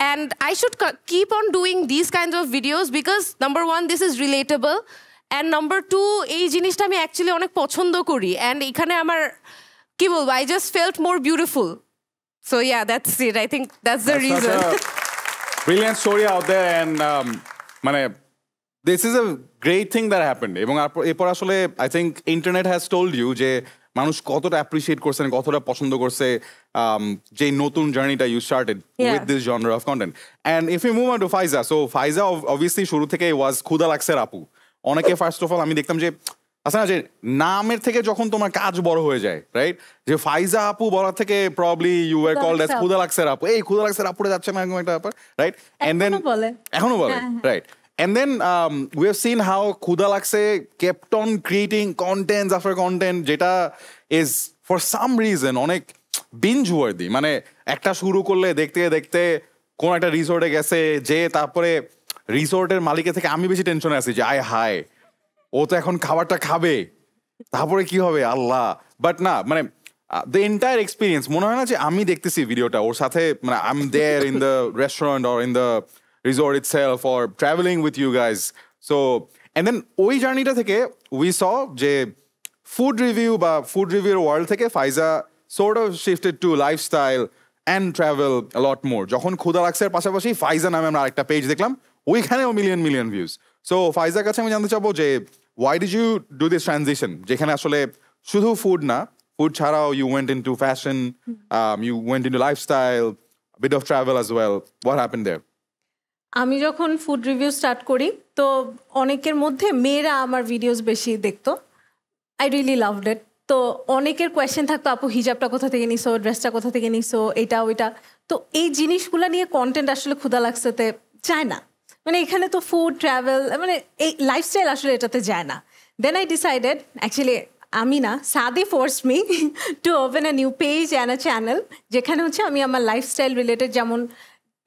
and I should keep on doing these kinds of videos because number one, this is relatable, and number two, এই জিনিসটা আমি actually অনেক পছন্দ করি, and এখানে আমার কি বলবো, I just felt more beautiful. So yeah, that's it. I think that's the reason. Brilliant story out there, and মানে this is a great thing that happened. এবং এরপর আসলে I think internet has told you যে মানুষ কতটা appreciate করছেন, কতটা পছন্দ করছে যে নতুন জার্নিটা you started with this genre of content. And if you move on to Faiza, so Faiza obviously শুরু থেকে ওয়াজ ক্ষুধা লাগছের আপু। অনেকে ফার্স্ট অফ অল আমি দেখতাম যে আচ্ছা না যে নামের থেকে যখন তোমার কাজ বড় হয়ে যায়, রাইট, যে ফাইজা আপু বলার থেকে probably you were called as ক্ষুধা লাগছের আপু, এই ক্ষুধা লাগছের আপুরে যাচ্ছে না এরকম একটা ব্যাপার, রাইট? এন্ড দেন এখনো বলে, right? And then we have seen how Khuda Lakse kept on creating content after content, jeta is for some reason onek binge worthy. মানে একটা শুরু করলে দেখতে দেখতে কোন একটা রিসোর্টে গেছে, যে তারপরে রিসোর্টের মালিকের থেকে আমি বেশি টেনশনে আছি যে আয় হায় ও তো এখন খাবারটা খাবে, তারপরে কি হবে আল্লাহ। বাট না, মানে the entire experience মনে হয় না যে আমি দেখতেছি ভিডিওটা ওর সাথে, মানে I'm there in the restaurant or in the resort itself or traveling with you guys. So and then ওই জার্নিটা থেকে we saw যে ফুড রিভিউ বা ফুড রিভিউর ওয়ার্ল্ড থেকে ফাইজা sort of shifted to lifestyle and travel a lot more. যখন ক্ষুধা লাগছের পাশাপাশি ফাইজা নামে আমরা আরেকটা পেজ দেখলাম, ওইখানেও মিলিয়ন ভিউজ। সো ফাইজার কাছে আমি জানতে চাবো যে why did you do this transition, যেখানে আসলে শুধু ফুড না, ফুড ছাড়াও you went into fashion, you went into lifestyle, a bit of travel as well. What happened there? আমি যখন ফুড রিভিউ স্টার্ট করি তো অনেকের মধ্যে মেয়েরা আমার ভিডিওস বেশি দেখতো, আই রিয়েলি লাভড ইট। তো অনেকের কোয়েশ্চেন থাকতো, আপু হিজাবটা কোথা থেকে নিছো, ড্রেসটা কোথা থেকে নিছো, এটা ওইটা। তো এই জিনিসগুলো নিয়ে কন্টেন্ট আসলে ক্ষুধা লাগছেতে যায় না, মানে এখানে তো ফুড ট্রাভেল মানে এই লাইফস্টাইল আসলে এটাতে যায় না। দেন আই ডিসাইডেড, অ্যাকচুয়ালি আমি না, সাদি forced me to open a new page and a channel, যেখানে হচ্ছে আমি আমার লাইফস্টাইল রিলেটেড, যেমন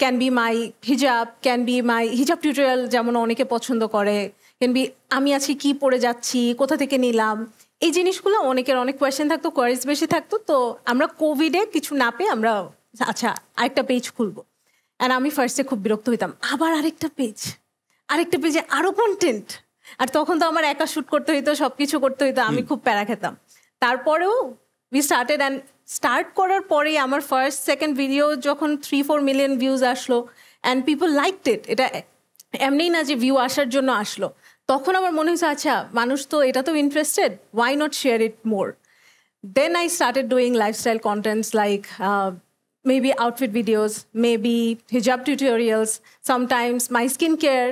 ক্যান বি মাই হিজাব, ক্যান বি মাই হিজাব টিউটোরিয়াল যেমন অনেকে পছন্দ করে, ক্যান বি আমি আজকে কী পরে যাচ্ছি, কোথা থেকে নিলাম, এই জিনিসগুলো অনেকের অনেক কোয়েশ্চেন থাকতো, কোয়ারিজ বেশি থাকতো। তো আমরা কোভিডে কিছু না পেয়ে আমরা আচ্ছা আরেকটা পেজ খুলবো, অ্যান্ড আমি ফার্স্টে খুব বিরক্ত হইতাম, আবার আরেকটা পেজে আরও কন্টেন্ট, আর তখন তো আমার একা শ্যুট করতে হইতো, সব কিছু করতে হইতো, আমি খুব প্যারা খেতাম। তারপরেও উই স্টার্টেড, অ্যান্ড স্টার্ট করার পরেই আমার ফার্স্ট সেকেন্ড ভিডিও যখন 3-4 মিলিয়ন ভিউজ আসলো অ্যান্ড পিপল লাইকড ইট, এটা এমনিই না যে ভিউ আসার জন্য আসলো, তখন আমার মনে হয়েছে আচ্ছা মানুষ তো এটা তো interested, why not share it more. Then I started doing lifestyle contents like maybe outfit videos, maybe hijab tutorials, sometimes my skincare,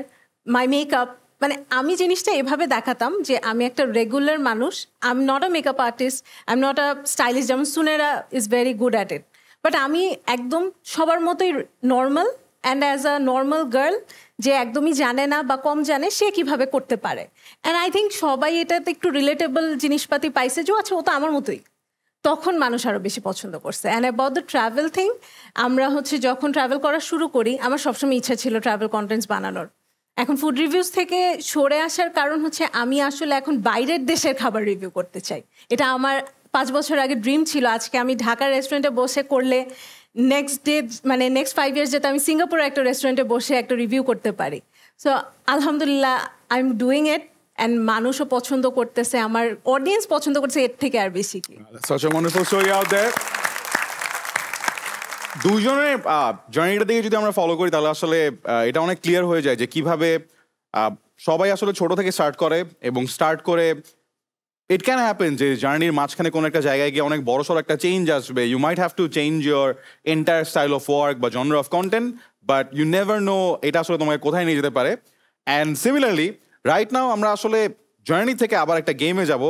my makeup. মানে আমি জিনিসটা এভাবে দেখাতাম যে আমি একটা রেগুলার মানুষ, I am not a makeup artist, I am not a stylist, যেমন Sunera is very good at it, but আমি একদম সবার মতোই normal, and as a normal girl যে একদমই জানে না বা কম জানে সে কিভাবে করতে পারে, অ্যান্ড আই থিঙ্ক সবাই এটাতে একটু রিলেটেবল জিনিসপাতি পাইছে যে আচ্ছা ও তো আমার মতোই, তখন মানুষ আরও বেশি পছন্দ করছে। And about the travel thing, আমরা হচ্ছে যখন ট্রাভেল করা শুরু করি, আমার সবসময় ইচ্ছা ছিল ট্রাভেল কন্টেন্টস বানানোর। এখন ফুড রিভিউস থেকে সরে আসার কারণ হচ্ছে আমি আসলে এখন বাইরের দেশের খাবার রিভিউ করতে চাই, এটা আমার 5 বছর আগে ড্রিম ছিল। আজকে আমি ঢাকার রেস্টুরেন্টে বসে করলে নেক্সট ডে মানে নেক্সট 5 ইয়ার্স যেতে আমি সিঙ্গাপুরের একটা রেস্টুরেন্টে বসে একটা রিভিউ করতে পারি। সো আলহামদুলিল্লাহ I am doing it, and মানুষও পছন্দ করতেছে, আমার অডিয়েন্স পছন্দ করছে, এর থেকে আর বেশি কি। Such a wonderful story out there. দুজনের জার্নিটা দিকে যদি আমরা ফলো করি তাহলে আসলে এটা অনেক ক্লিয়ার হয়ে যায় যে কিভাবে সবাই আসলে ছোট থেকে স্টার্ট করে এবং স্টার্ট করে ইট ক্যান হ্যাপেন যে জার্নির মাঝখানে কোনো একটা জায়গায় গিয়ে অনেক বড়সড় একটা চেঞ্জ আসবে, you might have to change your entire style of work বা genre of content, but you never know এটা আসলে তোমাকে কোথায় নিয়ে যেতে পারে। অ্যান্ড সিমিলারলি রাইট নাও আমরা আসলে জার্নি থেকে আবার একটা গেমে যাব।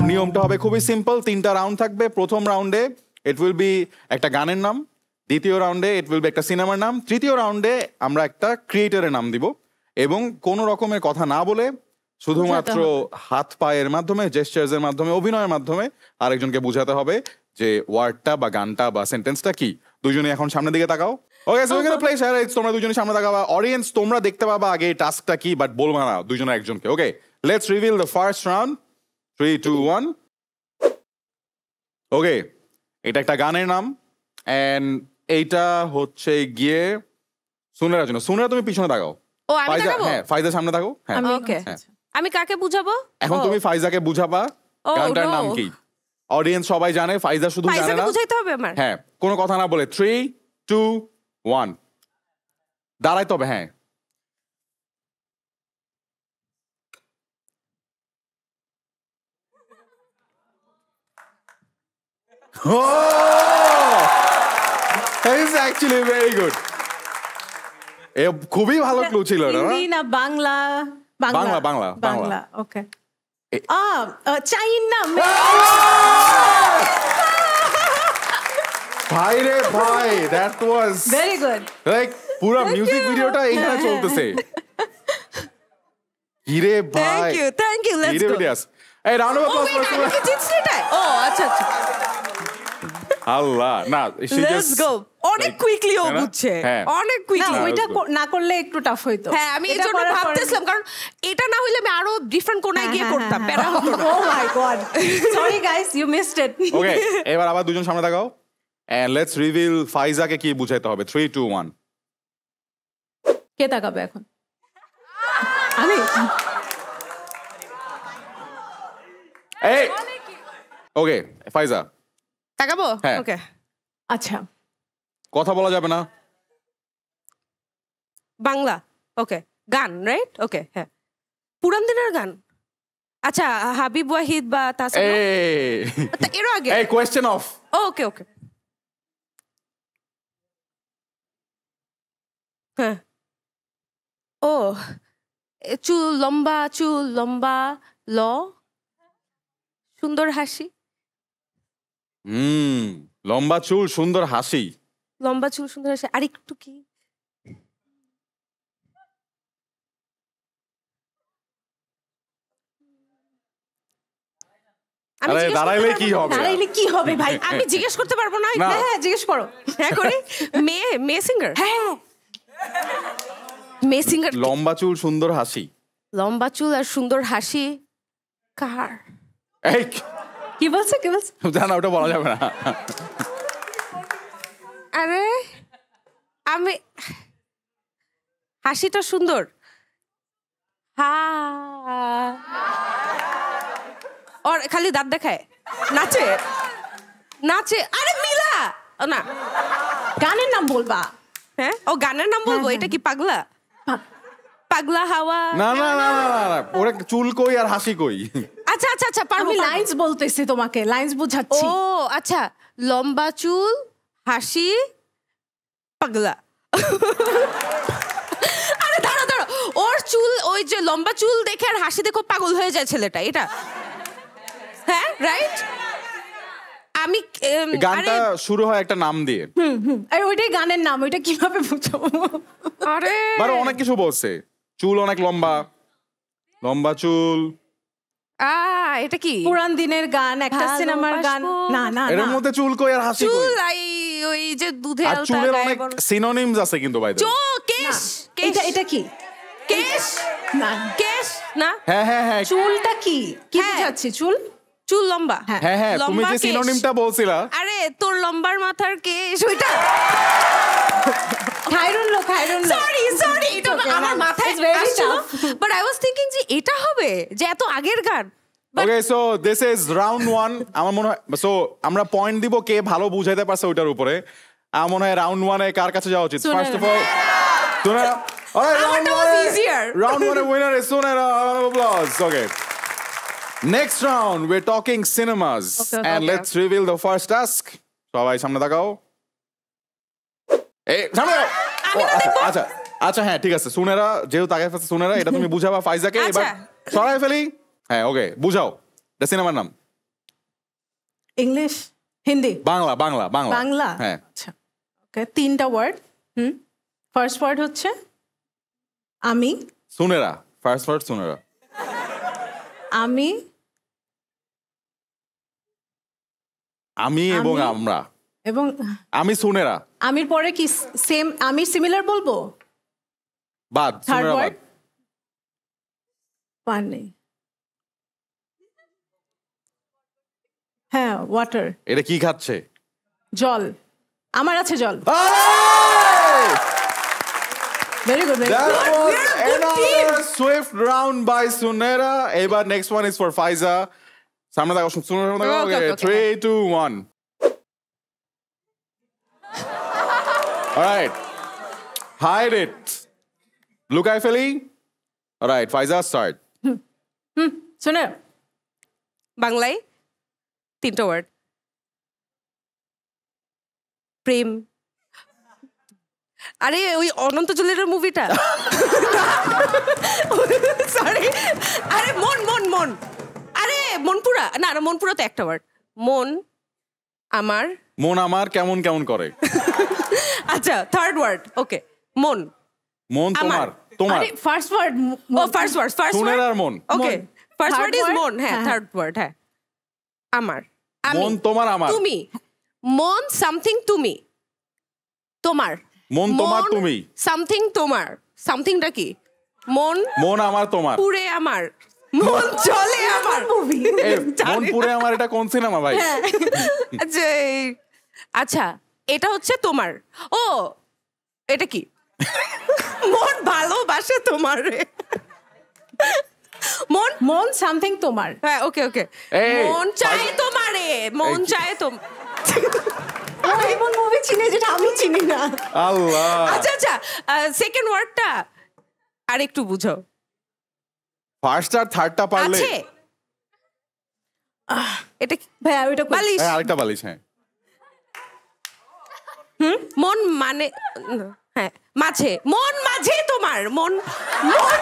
নিয়মটা হবে খুবই সিম্পল, 3টা রাউন্ড থাকবে। প্রথম রাউন্ডে ইট উইল বি একটা গানের নাম, দ্বিতীয় রাউন্ডে ইট উইল বি একটা সিনেমার নাম, তৃতীয় রাউন্ডে আমরা একটা ক্রিয়েটরের নাম দিব এবং কোনো রকমের কথা না বলে শুধুমাত্র হাত পায়ের মাধ্যমে, জেস্টার্স এর মাধ্যমে, অভিনয়ের মাধ্যমে আরেকজনকে বোঝাতে হবে যে ওয়ার্ডটা বা গানটা বা সেন্টেন্সটা কি। দুজনে এখন সামনের দিকে তাকাও। ওকে, সো উই গোনা প্লে শায়ারাইটস। তোমরা দুজনে সামনে তাকাবা। অডিয়েন্স তোমরা দেখতে পাবা আগে টাস্কটা কি, বাট বলবা না দুজনে একজনকে। Okay, let's reveal the first round. 3, 2, 1। Okay, এটা একটা গানের নাম এন্ড এইটা হচ্ছে গিয়ে সুনেরার জন্য। সুনেরা তুমি পিছনে তাকাও। ও আমি তাকাবো? হ্যাঁ, ফাইজা সামনে তাকাও। হ্যাঁ, ওকে, আমি কাকে বুঝাবো? এখন তুমি ফাইজাকে বুঝাবা গানটার নাম কি। অডিয়েন্স সবাই জানে, ফাইজা শুধু জানে ফাইজাকে না। বুঝাইতে হবে আমার? হ্যাঁ, কোনো কথা না বলে 3, 2, 1 দাঁড়াইতে হবে। হ্যাঁ, It's actually very good. এ খুবই ভালো ক্লু ছিল এটা না? হিন্দি না বাংলা? বাংলা, বাংলা, বাংলা। ওকে, চাইনা। ভাই রে ভাই, that was very good. like পুরো মিউজিক ভিডিওটা এখানে চলতেছে। হিরে ভাই, থ্যাংক ইউ, লেটস গো। এই রাউন্ড অফ অ্যাপ্লজ ফর আমি কি জিতছি এটা? ও আচ্ছা আচ্ছা, আল্লাহ না, লেটস গো। অনেক কুইকলি ও বুঝছে, হ্যাঁ। অনেক না, কুইকলি। ওইটা না করলে একটু টাফ হইতো। হ্যাঁ, আমি এই জন্য ভাবতেছিলাম, কারণ এটা না হইলে আমি আরো ডিফারেন্ট কোনায় গিয়ে করতাম, প্যারা হতো না। Oh my god, sorry guys, you missed it. Okay, এবার আবার দুজন সামনে তাকাও and let's reveal ফাইজাকে কি বুঝাইতে হবে। 3, 2, 1 কে তাকাবে এখন? আমি? এই ওকে, ফাইজা তাকাবো? হ্যাঁ। ওকে, আচ্ছা, কথা বলা যাবে না। বাংলা। ওকে, গান, রাইট? ওকে, হ্যাঁ, পুরান দিনের গান। আচ্ছা, হাবিব ওয়াহিদ বা তাসির। এই এর আগে? এই কোয়েশ্চেন অফ। ওকে ওকে, হ্যাঁ। ও, চুল লম্বা, চুল লম্বা, ল, সুন্দর হাসি। লম্বা চুল, সুন্দর হাসি। লম্বা চুল, সুন্দর হাসি, আর একটু কি? আমি আরে জিজ্ঞেস দাঁড়াইলে করতে কি পারবো হবে? না? দাঁড়াইলে কি হবে ভাই? আমি জিজ্ঞেস করতে পারবো না? না। হ্যাঁ, জিজ্ঞেস করো। হ্যাঁ করি। মেয়ে সিঙ্গার? হ্যাঁ, মেয়ে সিঙ্গার। লম্বা চুল, সুন্দর হাসি। লম্বা চুল আর সুন্দর হাসি কার? এই কি বলছে, কি বলছে? জানা, ওটা বলা যাবে না। আরে আমি, হাসিটা সুন্দর। ওর খালি দাঁত দেখায়, নাচে নাচে। আরে মিলা। ও না, গানের নাম বলবা? হ্যাঁ, ও গানের নাম বলবো? এটা কি পাগলা? পাগলা হাওয়া? না না না না না, ওরে চুল কই আর হাসি কই? আচ্ছা আচ্ছা আচ্ছা, পারবো। আমি লাইন্স বলতেছি তোমাকে, লাইন্স বুঝাচ্ছি। ও আচ্ছা, লম্বা চুল, হাসি, পাগলা। আরে দাঁড়া দাঁড়া, ওর চুল, ওই যে লম্বা চুল দেখে আর হাসি দেখো পাগল হয়ে যায় ছেলেটা, এটা? হ্যাঁ, রাইট। আমি গানটা শুরু হয় একটা নাম দিয়ে। আরে ওইটাই গানের নাম, ওইটা কিভাবে বুঝাবো? আরে মানে অনেক কিছু বলছে, চুল অনেক লম্বা, লম্বা চুল। এটা কি? পুরান দিনের গান, একটা সিনেমার গান। না না এর না, মধ্যে চুল কই আর হাসি কই? চুল, ওই যে দুধে আর আলতা চুলের গায়ে অনেক বড়। সিনোনিমস আছে কিন্তু ভাই। কেশ, কেশ। এটা কি? কেশ না, কেশ না। হ্যাঁ হ্যাঁ হ্যাঁ, চুলটা কি? কি হ্যাঁ। বুঝাচ্ছি? চুল, চুল লম্বা। হ্যাঁ হ্যাঁ, তুমি লম্বা যে কেশ। সিনোনিমটা বলছিলা। আরে তোর লম্বার মাথার কেশ, ওইটা। খায়রুল, খায়রুল। সরি সরি, এটা আমার মাথায় আসছিল, বাট আই ওয়াজ থিংকিং যে এটা হবে, যে এত আগের গান। ওকে, সো দিস ইজ রাউন্ড 1। আমার মনে হয়, সো আমরা পয়েন্ট দিব কে ভালো বুঝাইতে পারছে ওইটার উপরে। আমার মনে হয় রাউন্ড 1 এ কার কাছে যাওয়া উচিত? First of all, All right, আমারটা was easier. Round 1 winner is Sunera. Round of applause. Okay. Next round, we're talking cinemas. Okay, And okay. let's reveal the first task. সবাই সামনে তাকাও। এই সামনে আচ্ছা আচ্ছা হ্যাঁ ঠিক আছে সুনেরা যেহেতু তাকায় ফেলছে সুনেরা এটা তুমি বুঝাবা ফাইজাকে এবার সরাই ফেলি হ্যাঁ ওকে বুঝাও এটা সিনেমার নাম ইংলিশ হিন্দি বাংলা বাংলা বাংলা বাংলা হ্যাঁ আচ্ছা ওকে 3টা ওয়ার্ড ফার্স্ট ওয়ার্ড হচ্ছে আমি সুনেরা ফার্স্ট ওয়ার্ড সুনেরা আমি আমি এবং আমরা এবং আমি সুনেরা আমির পরে কি সেম আমি সিমিলার বলবো বাদ থার্ড সুনেরা বাদ ওয়ার্ড পানি হ্যাঁ ওয়াটার এটা কি খাচ্ছে জল আমার আছে জল very good That was another swift round by Sunera. Ebar next one is for Faiza. Samne takao Sunera samne takao. Okay, 3, 2, 1. All right. Hide it. Lukai Feli. All right, Faiza, start. শুনে বাংলায় 3টা word প্রেম আরে ওই অনন্ত জলিলের মুভিটা sorry আরে মন মন মন আরে মনপুরা না না মনপুরা তো একটা ওয়ার্ড মন আমার মন আমার কেমন কেমন করে আচ্ছা থার্ড ওয়ার্ড ওকে মন মন তোমার তোমার আরে ফার্স্ট ওয়ার্ড ও ফার্স্ট ওয়ার্ড সুনেরার মন okay first Third word is word? মন হ্যাঁ হ্যাঁ, থার্ড ওয়ার্ড হ্যাঁ আমার আমি মন তোমার আমার তুমি মন সামথিং তুমি তোমার মন তোমার তুমি সামথিং তোমার সামথিংটা কি মন মন আমার তোমার পুরে আমার মন চলে আমার এ, মন পুরে আমার এটা কোন সিনেমা ভাই আচ্ছা আচ্ছা এটা হচ্ছে তোমার ও এটা কি মন ভালোবাসে তোমার মন মন সামথিং তোমার হ্যাঁ ওকে ওকে এই, মন চায় তোমারে মন চায় তো এমন মুভি চিনি যেটা আমি চিনি না আল্লাহ আচ্ছা আচ্ছা সেকেন্ড ওয়ার্ডটা আরেকটু বুঝো ফার্স্ট আর থার্ডটা পারলে আছে এটা কি? ভাইয়া ওইটা কই? বালিশ হ্যাঁ আরেকটা বালিশ হ্যাঁ মন মানে হ্যাঁ মাঝে মন মাঝে তোমার মন মন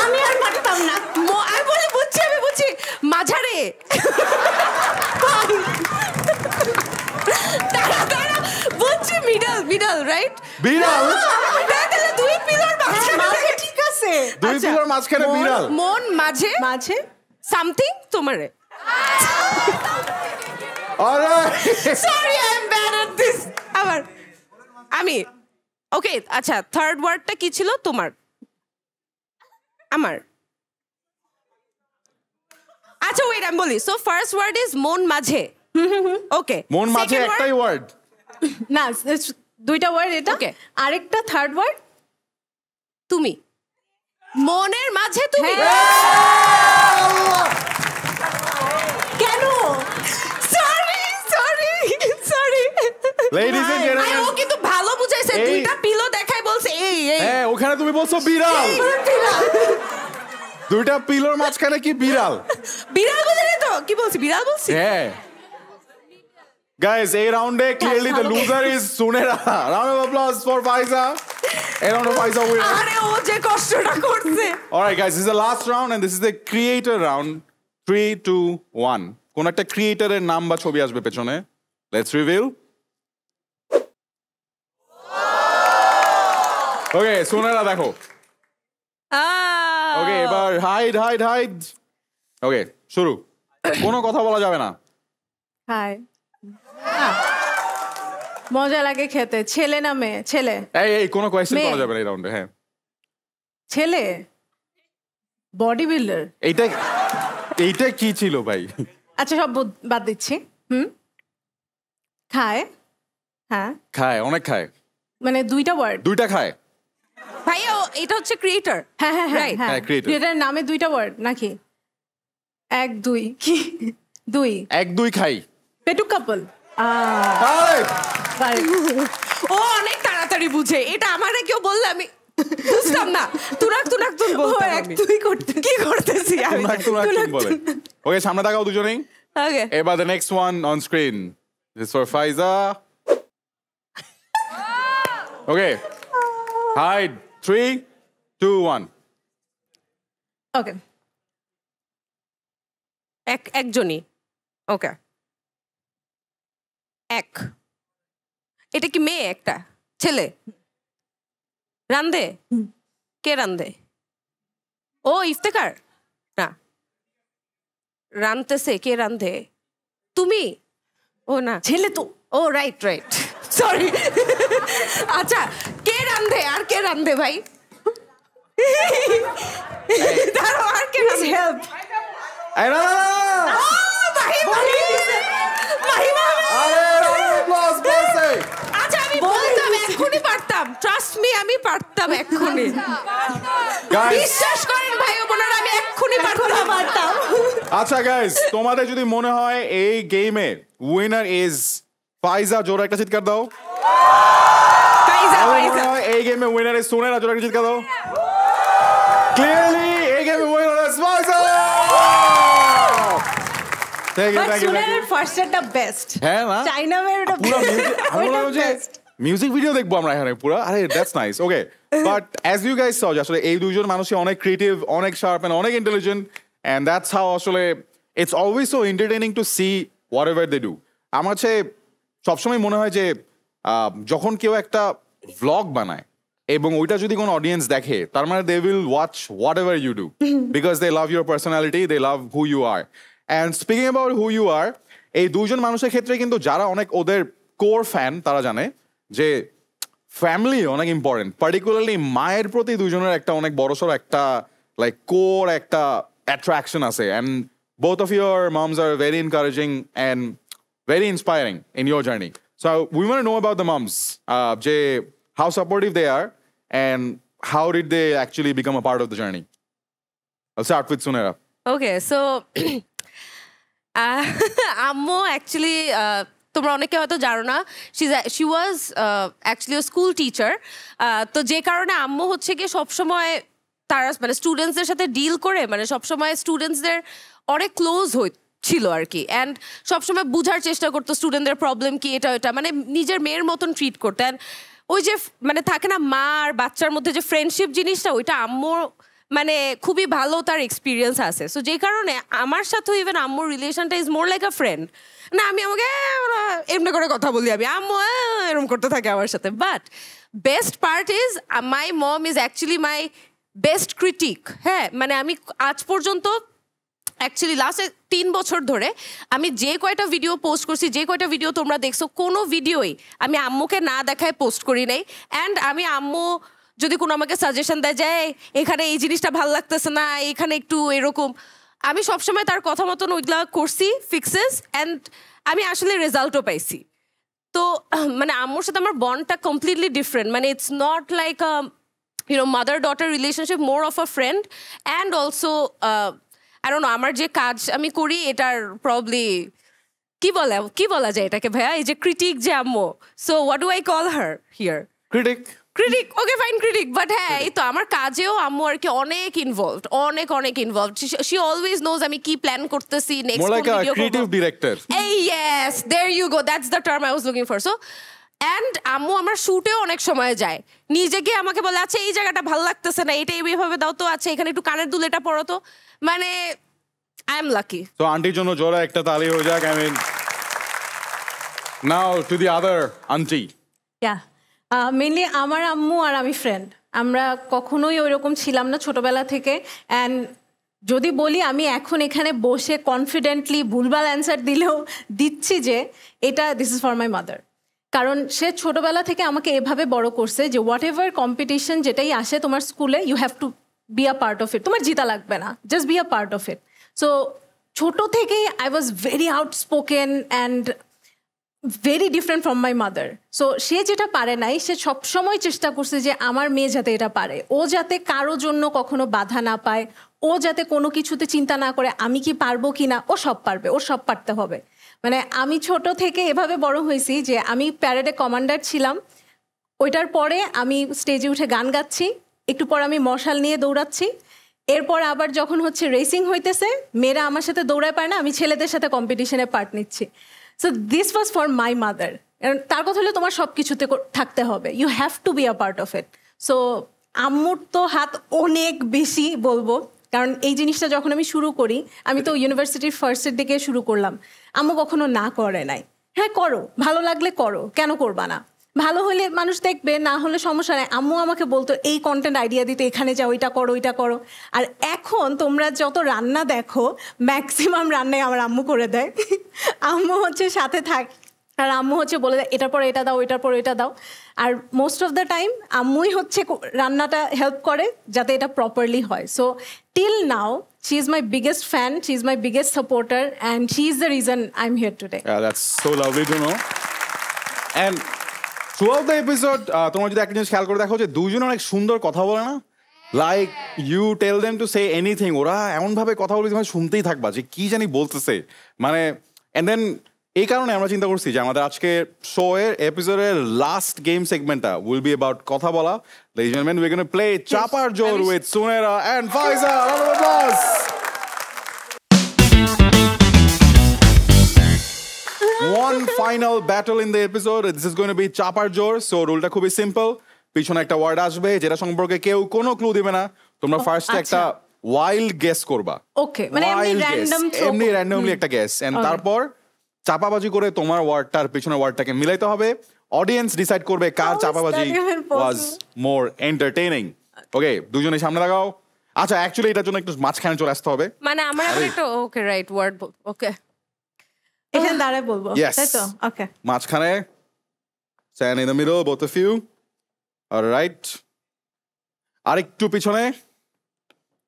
আমি আর পারতাম না আমি বলে বুঝছি আমি বুঝছি মাঝারে দাঁড়া, দাঁড়া, বুঝছি মিডল মিডল রাইট বিড়াল তাহলে দুই পিলার মাঝখানে ঠিক আছে দুই আচ্ছা, পিলার মাঝখানে বিড়াল মন মাঝে মাঝে সামথিং তোমারে alright sorry I am bad at this আবার আমি ওকে আচ্ছা থার্ড ওয়ার্ডটা কি ছিল তোমার আমার আচ্ছা ওয়েট আমি বলি সো ফার্স্ট ওয়ার্ড ইজ মন মাঝে ওকে মন মাঝে একটাই ওয়ার্ড না দুইটা ওয়ার্ড এটা Okay. আরেকটা থার্ড ওয়ার্ড তুমি মনের মাঝে তুমি কেন sorry sorry sorry Ladies and gentlemen, ও কিন্তু ভালো বুঝাইছে এই- দুইটা পিলো দেখাই বলছে এই এই হ্যাঁ ওখানে তুমি বলছো বিড়াল দুইটা পিলোর মাঝখানে কি বিড়াল বিড়াল বুঝালি তো কি বলছি বিড়াল বলছি হ্যাঁ Guys, এই রাউন্ডে clearly the loser is Sunera. Round of applause for Faiza. A round of Faiza winner. আরে ও যে কষ্টটা করছে Alright guys, this is the last round and this is the creator round. 3, 2, 1. কোন একটা ক্রিয়েটরের নাম বা ছবি আসবে পেছনে. Let's reveal. Okay, Sunera দেখো. Okay, এবার hide. Okay, শুরু. কোনো কথা বলা যাবে না. হাই মজা লাগে খেতে ছেলে না মেয়ে ছেলে এই কোনো কোয়েশ্চেন মেয়ে। করা যাবে না এই রাউন্ডে হ্যাঁ ছেলে বডি বিল্ডার এইটা কি ছিল ভাই আচ্ছা সব বাদ দিচ্ছি খায় হ্যাঁ খায় অনেক খায় মানে দুইটা ওয়ার্ড দুইটা খায় ভাইয়া এটা হচ্ছে ক্রিয়েটর হ্যাঁ হ্যাঁ হ্যাঁ Right. হ্যাঁ হ্যাঁ, creator. ক্রিয়েটার নামে দুইটা ওয়ার্ড নাকি এক দুই কি দুই এক দুই খাই পেটুক কাপল আরে, ও অনেক তাড়াতাড়ি বুঝে এটা আমারে কেউ বললে আমি বুঝতাম না তুনাক তুনাক তুন বলতাম এক আমি। তুই করতে কি করতেছি আমি তুনাক বলে ওকে সামনে তাকাও দুজনেই ওকে এবার the next one on screen this is for Faiza okay hide 3 2 1 ওকে একজনই ওকে এক এটা কি মেয়ে একটা ছেলে রান্দে কে রান্দে ও ইফতেখার না রানতেছে কে রান্ধে তুমি ও না ছেলে তো ও রাইট রাইট সরি আচ্ছা কে রান্ধে আর কে রান্ধে ভাই দাঁড়াও, আর কে রান্ধে হেল্প এই না applause বলছে আচ্ছা আমি বলতাম এক্ষুনি পারতাম ট্রাস্ট মি আমি পারতাম এক্ষুনি guys বিশ্বাস করেন ভাই ও বোনেরা আমি এক্ষুনি পারতাম আচ্ছা গাইস তোমাদের যদি মনে হয় এই গেমে উইনার ইজ ফাইজা জোরে একটা চিৎকার দাও ফাইজা আমার মনে ফাইজা হয় এই গেমে উইনার ইজ সোনেরা জোরে একটা চিৎকার দাও ক্লিয়ারলি এই গেমে winner is Faiza thank you thank you সুনের ফার্স্ট এরটা বেস্ট হ্যাঁ না চাইনা মেরটা পুরো মিউজিক ভিডিও দেখবো আমরা এখানে পুরো আরে that's nice okay but as you guys so আসলে এই দুইজন মানুষই অনেক ক্রিয়েটিভ অনেক শার্প এন্ড অনেক ইন্টেলিজেন্ট এন্ড দ্যাটস হাউ আসলে it's always so entertaining to see whatever they do আমার কাছে সবসময় মনে হয় যে যখন কেউ একটা ভ্লগ বানায় এবং ওইটা যদি কোনো অডিয়েন্স দেখে তার মানে they will watch whatever you do because they love your personality they love who you are and speaking about who you are এই দুইজন মানুষের ক্ষেত্রে কিন্তু যারা অনেক ওদের কোর ফ্যান তারা জানে যে ফ্যামিলি অনেক ইম্পর্টেন্ট পার্টিকুলারলি মায়ের প্রতি দুজনের একটা অনেক বড়সড় একটা লাইক কোর একটা অ্যাট্রাকশন আছে and both of your moms are very encouraging and very inspiring in your journey so we want to know about the moms যে how supportive they are and how did they actually become a part of the journey I'll start with Sunera. Okay, so আম্মু actually তোমরা অনেকে হয়তো জানো না she was actually school teacher তো যে কারণে আম্মু হচ্ছে গিয়ে সবসময় তারা মানে স্টুডেন্টসদের সাথে ডিল করে মানে সবসময় স্টুডেন্টসদের অনেক ক্লোজ ছিল আর কি অ্যান্ড সবসময় বুঝার চেষ্টা করতো স্টুডেন্টদের প্রবলেম কি এটা ওটা মানে নিজের মেয়ের মতন ট্রিট করতেন ওই যে মানে থাকে না মা আর বাচ্চার মধ্যে যে ফ্রেন্ডশিপ জিনিসটা ওইটা আম্মুর মানে খুবই ভালো তার এক্সপিরিয়েন্স আছে সো যে কারণে আমার সাথেও ইভেন আম্মুর রিলেশনটা is more like a friend না আমি আমাকে এমনি করে কথা বলি আমি আম্মু এরকম করতে থাকে আমার সাথে but best part is my mom is actually my best critic হ্যাঁ মানে আমি আজ পর্যন্ত অ্যাকচুয়ালি লাস্ট 3 বছর ধরে আমি যে কয়টা ভিডিও পোস্ট করছি যে কয়টা ভিডিও তোমরা দেখছো কোনো ভিডিওই আমি আম্মুকে না দেখায় পোস্ট করি নাই অ্যান্ড আমি আম্মু যদি কোনো আমাকে সাজেশন দেয় যে এখানে এই জিনিসটা ভালো লাগতেছে না এখানে একটু এরকম আমি সবসময় তার কথা মতন ওইগুলা করছি ফিক্সেস অ্যান্ড আমি আসলে রেজাল্টও পাইছি তো মানে আম্মুর সাথে আমার বন্ডটা কমপ্লিটলি ডিফারেন্ট মানে it's not like mother daughter relationship more of a friend and also I don't know আমার যে কাজ আমি করি এটার প্রবলি কি বলা যায় এটাকে ভাইয়া এই যে ক্রিটিক যে আম্মু so what do I call her here critic okay fine critic but হ্যাঁ এই তো আমার কাজেও আম্মু আর কি অনেক ইনভলভড অনেক ইনভলভড শি অলওয়েজ নোজ আমি কি প্ল্যান করতেছি next More like a creative director. Hey, yes, there you go. That's the term I was looking for. So, and আম্মু আমার শুটেও অনেক সময় যায় নিজে গিয়ে আমাকে বলে আচ্ছা এই জায়গাটা ভালো লাগতেছে না এটা এইভাবে দাও তো আচ্ছা এখানে একটু কানের দুল এটা পড়ো তো মানে আই এম লাকি So আন্টির জন্য জোরে একটা তালি হয়ে যাক I mean now to the other auntie. Yeah mainly আমার আম্মু আর আমি ফ্রেন্ড আমরা কখনোই ওইরকম ছিলাম না ছোটবেলা থেকে অ্যান্ড যদি বলি আমি এখন এখানে বসে কনফিডেন্টলি ভুলভাল অ্যান্সার দিলেও দিচ্ছি যে এটা this is for my mother কারণ সে ছোটবেলা থেকে আমাকে এভাবে বড় করছে যে হোয়াট এভার কম্পিটিশন যেটাই আসে তোমার স্কুলে you have to be a part of it তোমার জিতা লাগবে না just be a part of it so ছোটো থেকেই I was very outspoken and very different from my mother so সে যেটা পারে নাই সে সবসময় চেষ্টা করছে যে আমার মেয়ে যাতে এটা পারে ও যাতে কারো জন্য কখনো বাধা না পায় ও যাতে কোনো কিছুতে চিন্তা না করে আমি কি পারবো কি না ও সব পারবে ও সব পারতে হবে মানে আমি ছোট থেকে এভাবে বড় হয়েছি যে আমি প্যারেডে কমান্ডার ছিলাম ওইটার পরে আমি স্টেজে উঠে গান গাচ্ছি একটু পর আমি মশাল নিয়ে দৌড়াচ্ছি, এরপর আবার যখন হচ্ছে রেসিং হইতেছে মেয়েরা আমার সাথে দৌড়ায় পায় না, আমি ছেলেদের সাথে কম্পিটিশনে পার্ট নিচ্ছি। So this was for my mother. তার কথা হলো তোমার সব কিছুতে থাকতে হবে, you have to be a part of it. So আম্মুর তো হাত অনেক বেশি বলবো, কারণ এই জিনিসটা যখন আমি শুরু করি, আমি তো ইউনিভার্সিটির ফার্স্টের দিকে শুরু করলাম, আম্মু কখনো না করে নাই। হ্যাঁ করো, ভালো লাগলে করো, কেন করবা না, ভালো হলে মানুষ দেখবে, না হলে সমস্যা নেই। আম্মু আমাকে বলতো এই কন্টেন্ট আইডিয়া দিতে, এখানে যাও, ওইটা করো, ওইটা করো। আর এখন তোমরা যত রান্না দেখো ম্যাক্সিমাম রান্নাই আমার আম্মু করে দেয়। আম্মু হচ্ছে সাথে থাক, আর আম্মু হচ্ছে বলে দেয় এটার পর এটা দাও, এটার পর এটা দাও। আর মোস্ট অফ দ্য টাইম আম্মুই হচ্ছে রান্নাটা হেল্প করে যাতে এটা প্রপারলি হয়। So till now she is my biggest fan, she is my biggest supporter, and she is the reason I'm here today. Yeah, that's so lovely to know. And throughout the episode, তোমরা যদি একটা জিনিস খেয়াল করে দেখো যে দুজনে অনেক সুন্দর কথা বলে না, like you tell them to say anything, ওরা এমন ভাবে কথা বলবে তুমি শুনতেই থাকবা যে কি জানি বলতেছে, মানে এন্ড দেন এই কারণে আমরা চিন্তা করছি যে আমাদের আজকে শো এর এপিসোডের লাস্ট গেম সেগমেন্টটা উইল বি অ্যাবাউট কথা বলা। Ladies and gentlemen, we're going to play চাপার জোর with Sunera and Faiza. Round of applause. One final battle in the episode. This is going to be চাপার জোর. So রুলটা খুবই simple, পিছনে একটা ওয়ার্ড আসবে যেটা সম্পর্কে কেউ কোনো ক্লু দিবে না, তোমরা ফার্স্টে একটা ওয়াইল্ড গেস করবা। ওকে, মানে এমনি র্যান্ডমলি একটা গেস, এন্ড তারপর চাপাবাজি করে তোমার ওয়ার্ডটার পিছনে ওয়ার্ডটাকে মিলাইতে হবে। অডিয়েন্স ডিসাইড করবে কার চাপাবাজি ওয়াজ মোর এন্টারটেইনিং। ওকে, দুজনে সামনে লাগাও। আচ্ছা, অ্যাকচুয়ালি এটার জন্য একটু মাঝখানে চলে আসতে হবে, মানে আমার একটা ওকে রাইট ওয়ার্ড। ওকে, এখানে দাঁড়ায় বলবো, তাই তো? ওকে, মাঝখানে, stand in the middle, both of you. Alright, আরেকটু পিছনে।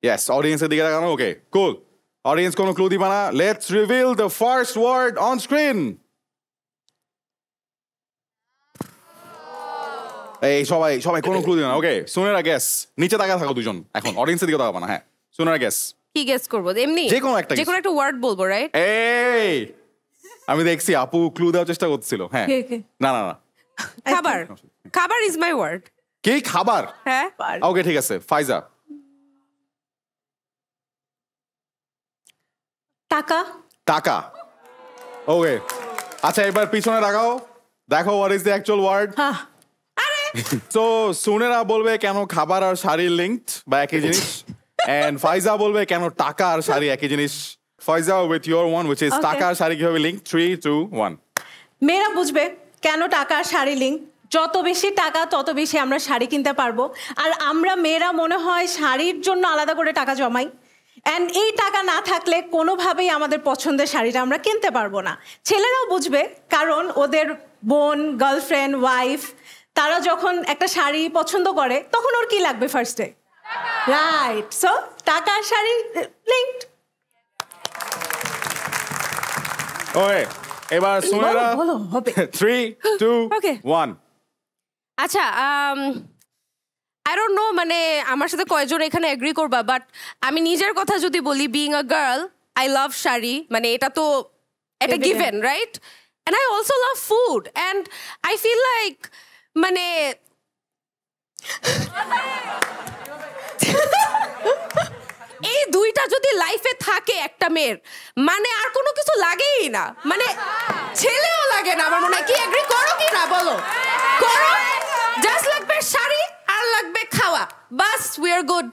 ইয়েস, অডিয়েন্সের দিকে তাকানো। ওকে, কুল। অডিয়েন্স কোনো ক্লু দিবা না। Let's reveal the first word on screen. এই সবাই কোনো ক্লু দিবে না। Okay, Sunera guess. নিচে তাকায় থাকো দুজন, এখন অডিয়েন্সের দিকে তাকাবা না। হ্যাঁ, সুনেরা গেস। কি গেস করবো? এমনি যে কোনো একটা ওয়ার্ড বলবো, রাইট? এই আমি দেখছি আপু ক্লু দেওয়ার চেষ্টা করছিল। হ্যাঁ, না না না, খাবার। খাবার ইজ মাই ওয়ার্ড। কি খাবার? হ্যাঁ, ওকে ঠিক আছে। ফাইজা? টাকা। টাকা। ওকে, আচ্ছা এবার পিছনে রাখাও, দেখো what is the actual word. So Sunera বলবে কেন খাবার আর শাড়ি লিঙ্কড বা একই জিনিস, এন্ড ফাইজা বলবে কেন টাকা আর শাড়ি একই জিনিস। ফাইজা with your one which is টাকা আর শাড়ি কিভাবে লিঙ্ক। 3, 2, 1। মেয়েরা বুঝবে কেন টাকা আর শাড়ি লিঙ্ক। যত বেশি টাকা তত বেশি আমরা শাড়ি কিনতে পারবো, আর আমরা মেয়েরা মনে হয় শাড়ির জন্য আলাদা করে টাকা জমাই, অ্যান্ড এই টাকা না থাকলে কোনোভাবেই আমাদের পছন্দের শাড়িটা আমরা কিনতে পারবো না। ছেলেরাও বুঝবে, কারণ ওদের বোন, গার্লফ্রেন্ড, ওয়াইফ, তারা যখন একটা শাড়ি পছন্দ করে তখন ওর কি লাগবে ফার্স্টে? রাইট, সো টাকা আর শাড়ি লিঙ্কড। ওকে, এবার সুনেরা 3, 2, 1। আচ্ছা, আই ডোন্ট নো মানে আমার সাথে কয়জন এখানে এগ্রি করবা, বাট আমি নিজের কথা যদি বলি, being a girl, I love sari, মানে এটা তো একটা given, right? And I also love food, and I feel like মানে এই দুইটা যদি লাইফে থাকে একটা মেয়ের, মানে আর কোনো কিছু লাগেই না, মানে ছেলেও লাগে না আমার মনে হয়। কি এগ্রি করো কি না বলো? করো। জাস্ট লাগবে শাড়ি আর লাগবে খাওয়া, বাস, উই আর গুড।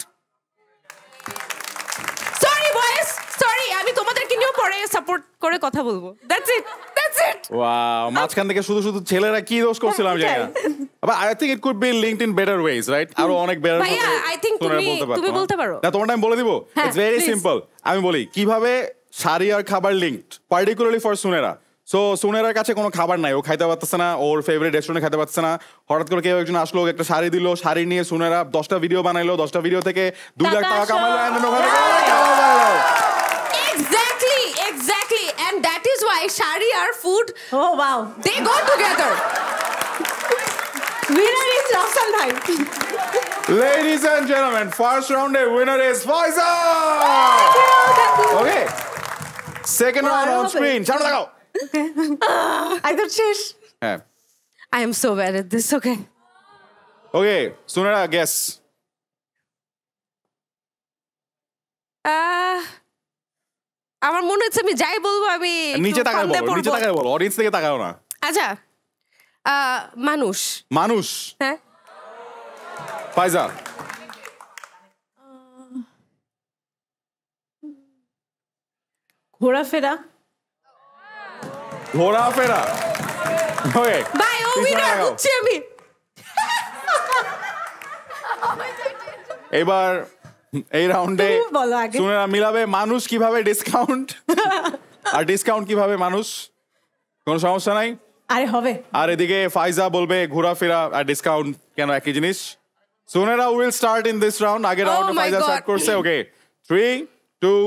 সরি বয়েস, সরি, আমি তোমাদেরকে নিয়েও পরে সাপোর্ট করে কথা বলবো। That's it, that's it. Wow, মাঝখান থেকে শুধু ছেলেরা কি দোষ করছিল আমি জানি না, but I think it could be linked in better ways, right? আরো অনেক বেটার ভাবে। ভাইয়া, আই থিংক তুমি বলতে পারো। না, তোমার টাইম বলে দিব। It's very simple. আমি বলি কিভাবে শাড়ি আর খাবার linked, particularly for Sunerah. So সুনেরার কাছে কোনো খাবার নাই, ও খাইতে পারতেছে না, ওর ফেভারিট রেস্টুরেন্টে খাইতে পারতেছে না। হঠাৎ করে কেউ একজন আসলো, একটা শাড়ি দিল, শাড়ি নিয়ে সুনেরা 10টা ভিডিও বানাইলো, 10টা ভিডিও থেকে 2 লাখ টাকা কামাইলো, এন্ড দেন ওখানে Exactly, and that is why shari or food, oh wow, they go together. Winner is Rafsan bhai. Ladies and gentlemen, first round winner is Faiza. Okay, second round on screen. Chalo lagao. I thought shesh. I am so bad at this. Okay, Sunera, guess. আমার মনে হচ্ছে আমি যাই বলবো আমি নিচে তাকায় বলো অডিয়েন্স থেকে তাকাও না। আচ্ছা মানুষ মানুষ। হ্যাঁ ফাইজা ঘোরাফেরা ঘোরাফেরা। ওকে বাই ও উইনার হচ্ছে আমি। এবার এই রাউন্ডে বলো আগে। সুনেরা মিলাবে মানুষ কিভাবে ডিসকাউন্ট আর ডিসকাউন্ট কিভাবে মানুষ। কোনো সমস্যা নাই। আরে হবে। আর এদিকে ফাইজা বলবে ঘোরাফেরা আর ডিসকাউন্ট কেন একই জিনিস। Sunera will start in this round. আগে রাউন্ডে my ফাইজা God. স্টার্ট করছে। ওকে 3 2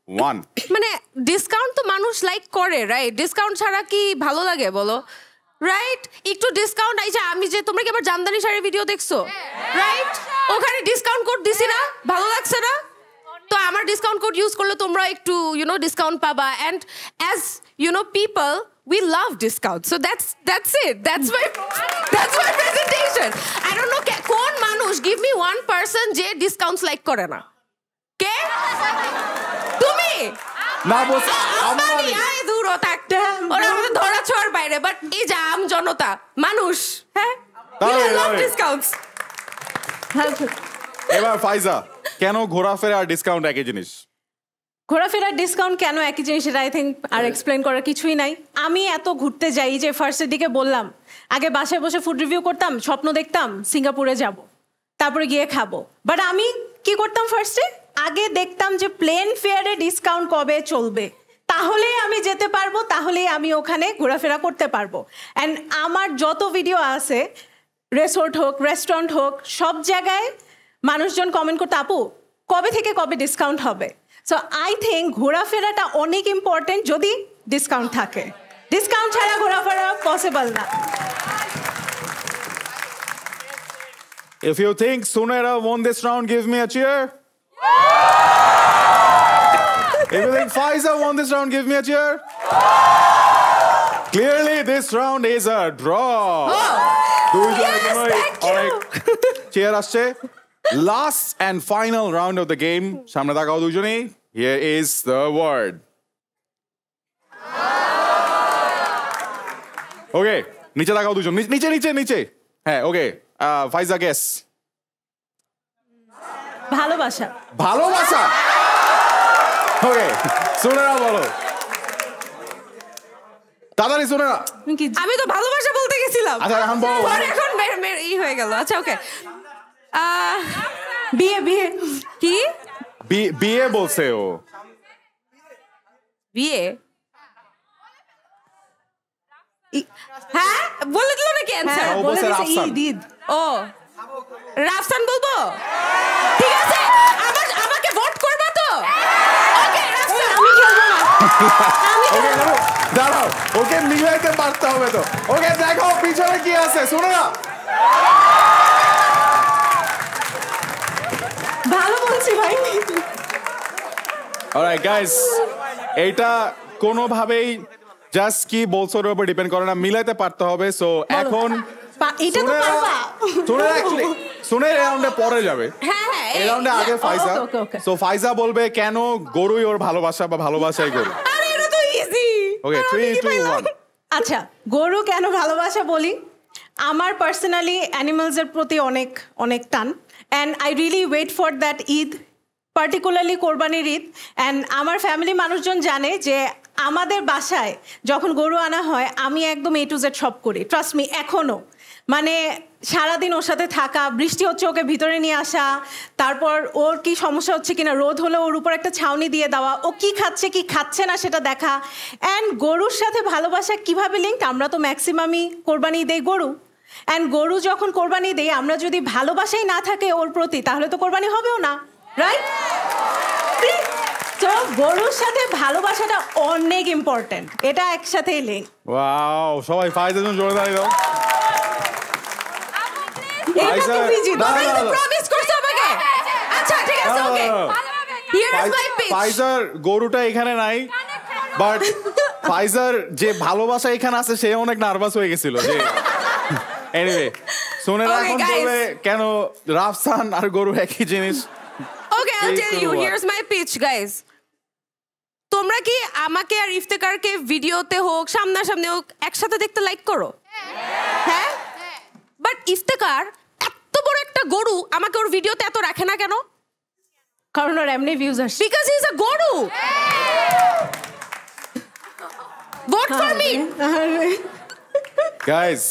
1। মানে ডিসকাউন্ট তো মানুষ লাইক করে রাইট? ডিসকাউন্ট ছাড়া কি ভালো লাগে বলো? রাইট? একটু ডিসকাউন্ট আইছে। আমি যে তোমরা কি আবার জামদানি শাড়ির ভিডিও দেখছো? রাইট? ওখানে ডিসকাউন্ট কোড দিছি না? ভালো লাগছে না? তো আমার ডিসকাউন্ট কোড ইউজ করলে তোমরা একটু ডিসকাউন্ট পাবা। And as people we love discount, so that's it. That's my presentation. I don't know কোন মানুষ, give me one person যে ডিসকাউন্টস লাইক করে না। কে? তুমি? না বস আমি আয় দূর থাকতে ওরা আমাদের ধরা ছোঁয়ার বাইরে, বাট এই যে আম জনতা মানুষ, হ্যাঁ love discounts. এবার ফাইজা কেন ঘোরাফেরা আর ডিসকাউন্ট একই জিনিস? ঘোরাফেরার ডিসকাউন্ট কেন একই জিনিস সেটা আই থিঙ্ক আর এক্সপ্লেন করার কিছুই নাই। আমি এত ঘুরতে যাই যে ফার্স্টের দিকে বললাম আগে বাসায় বসে ফুড রিভিউ করতাম, স্বপ্ন দেখতাম সিঙ্গাপুরে যাব, তারপরে গিয়ে খাবো। বাট আমি কি করতাম ফার্স্টে আগে দেখতাম যে প্লেন ফেয়ারে ডিসকাউন্ট কবে চলবে, তাহলেই আমি যেতে পারবো, তাহলেই আমি ওখানে ঘোরাফেরা করতে পারবো। অ্যান্ড আমার যত ভিডিও আছে রিসোর্ট হোক রেস্টুরেন্ট হোক সব জায়গায় মানুষজন কমেন্ট করতে আপু কবে থেকে কবে ডিসকাউন্ট হবে। সো আই থিঙ্ক ঘোরাফেরাটা অনেক ইম্পর্টেন্ট যদি ডিসকাউন্ট থাকে। ডিসকাউন্ট ছাড়া ঘোরাফেরা পসিবল না। If you think Sunera won this round, give me a cheer. If you think Faiza won this round, give me a cheer. Clearly, this round is a draw. Cheer আসছে। Last and final round of the game. সামনে তাকাও দুজনেই। Here is the word. Okay, নিচে তাকাও দুজন। নিচে নিচে নিচে। হ্যাঁ, okay. ফাইজা গেস। ভালোবাসা। ভালোবাসা। ওকে, সুনেরা বলো। তাড়াতাড়ি সুনেরা। আমি তো ভালোবাসা বলতে গেছিলাম। আচ্ছা এখন বলো। এখন ই হয়ে গেল। আচ্ছা ওকে। বিয়ে বিয়ে কি? বিয়ে বলছে ও। বিয়ে? হ্যাঁ বলে দিল নাকি অ্যানসার? ও বলছে রাফসান। ও রাফসান বলবো? ঠিক আছে, আমাকে ভোট করবা তো? ওকে রাফসান। আমি খেলবো না। ওকে দাঁড়াও, ওকে মিলাইতে পারতে হবে তো। ওকে দেখো পিছনে কি আছে শোনো না। ভালো বলছি ভাই। অলরাইট গাইস, এইটা কোনোভাবেই জাস্ট কি বলছো ওর উপর ডিপেন্ড করে না, মিলাইতে পারতে হবে। সো এখন এটা তো পারবা। সুনেরা অ্যাকচুয়ালি সুনের রাউন্ডে পরে যাবে। হ্যাঁ এই রাউন্ডে আগে ফাইজা। ওকে। সো ফাইজা বলবে কেন গরুই ওর ভালোবাসা বা ভালোবাসাই গরু। আরে এটা তো ইজি। ওকে 3 2 1। আচ্ছা গরু কেন ভালোবাসা বলি, আমার পার্সোনালি অ্যানিমালসের প্রতি অনেক অনেক টান। And I really wait for that Eid, particularly কোরবানির ঈদ। অ্যান্ড আমার ফ্যামিলি মানুষজন জানে যে আমাদের বাসায় যখন গরু আনা হয় আমি একদম A to Z সব করি, ট্রাস্ট মি। এখনও মানে সারাদিন ওর সাথে থাকা, বৃষ্টি হচ্ছে ওকে ভিতরে নিয়ে আসা, তারপর ওর কি সমস্যা হচ্ছে কিনা, রোদ হলে ওর উপর একটা ছাউনি দিয়ে দেওয়া, ও কি খাচ্ছে কি খাচ্ছে না সেটা দেখা। অ্যান্ড গরুর সাথে ভালোবাসা কিভাবে লিঙ্ক, আমরা তো ম্যাক্সিমামই কোরবানি দেই গরু। অ্যান্ড গরু যখন কোরবানি দেই আমরা যদি ভালোবাসাই না থাকে ওর প্রতি তাহলে তো কোরবানি হবেও না, রাইট? তো গরুর সাথে ভালোবাসাটা অনেক ইম্পর্টেন্ট, এটা একসাথেই লিঙ্ক। ওয়াও, সবাই ফাইজার জন্য জোরে দাঁড়িয়ে দাও। এটা তো বিজি তুমি তো প্রমিস করছো আমাকে। আচ্ছা ঠিক আছে okay. Here is my pitch. ফাইজার গরুটা এখানে নাই, বাট ফাইজার যে ভালোবাসা এখানে আছে সে অনেক নার্ভাস হয়ে গেছিল যে এনিওয়ে সুনেরা এখন বলবে কেন রাফসান আর গরু একই জিনিস। Okay, I'll tell you. Here's my pitch, guys. তোমরা কি আমাকে আর ইফতেকারকে ভিডিওতে হোক সামনাসামনি হোক একসাথে দেখতে লাইক করো? হ্যাঁ, বাট ইফতেকার এত বড় একটা গরু আমাকে ওর ভিডিওতে এত রাখে না কেন? কারণ ওর এমনি ভিউজ আসে। Because he's a গরু. Vote for me. Guys,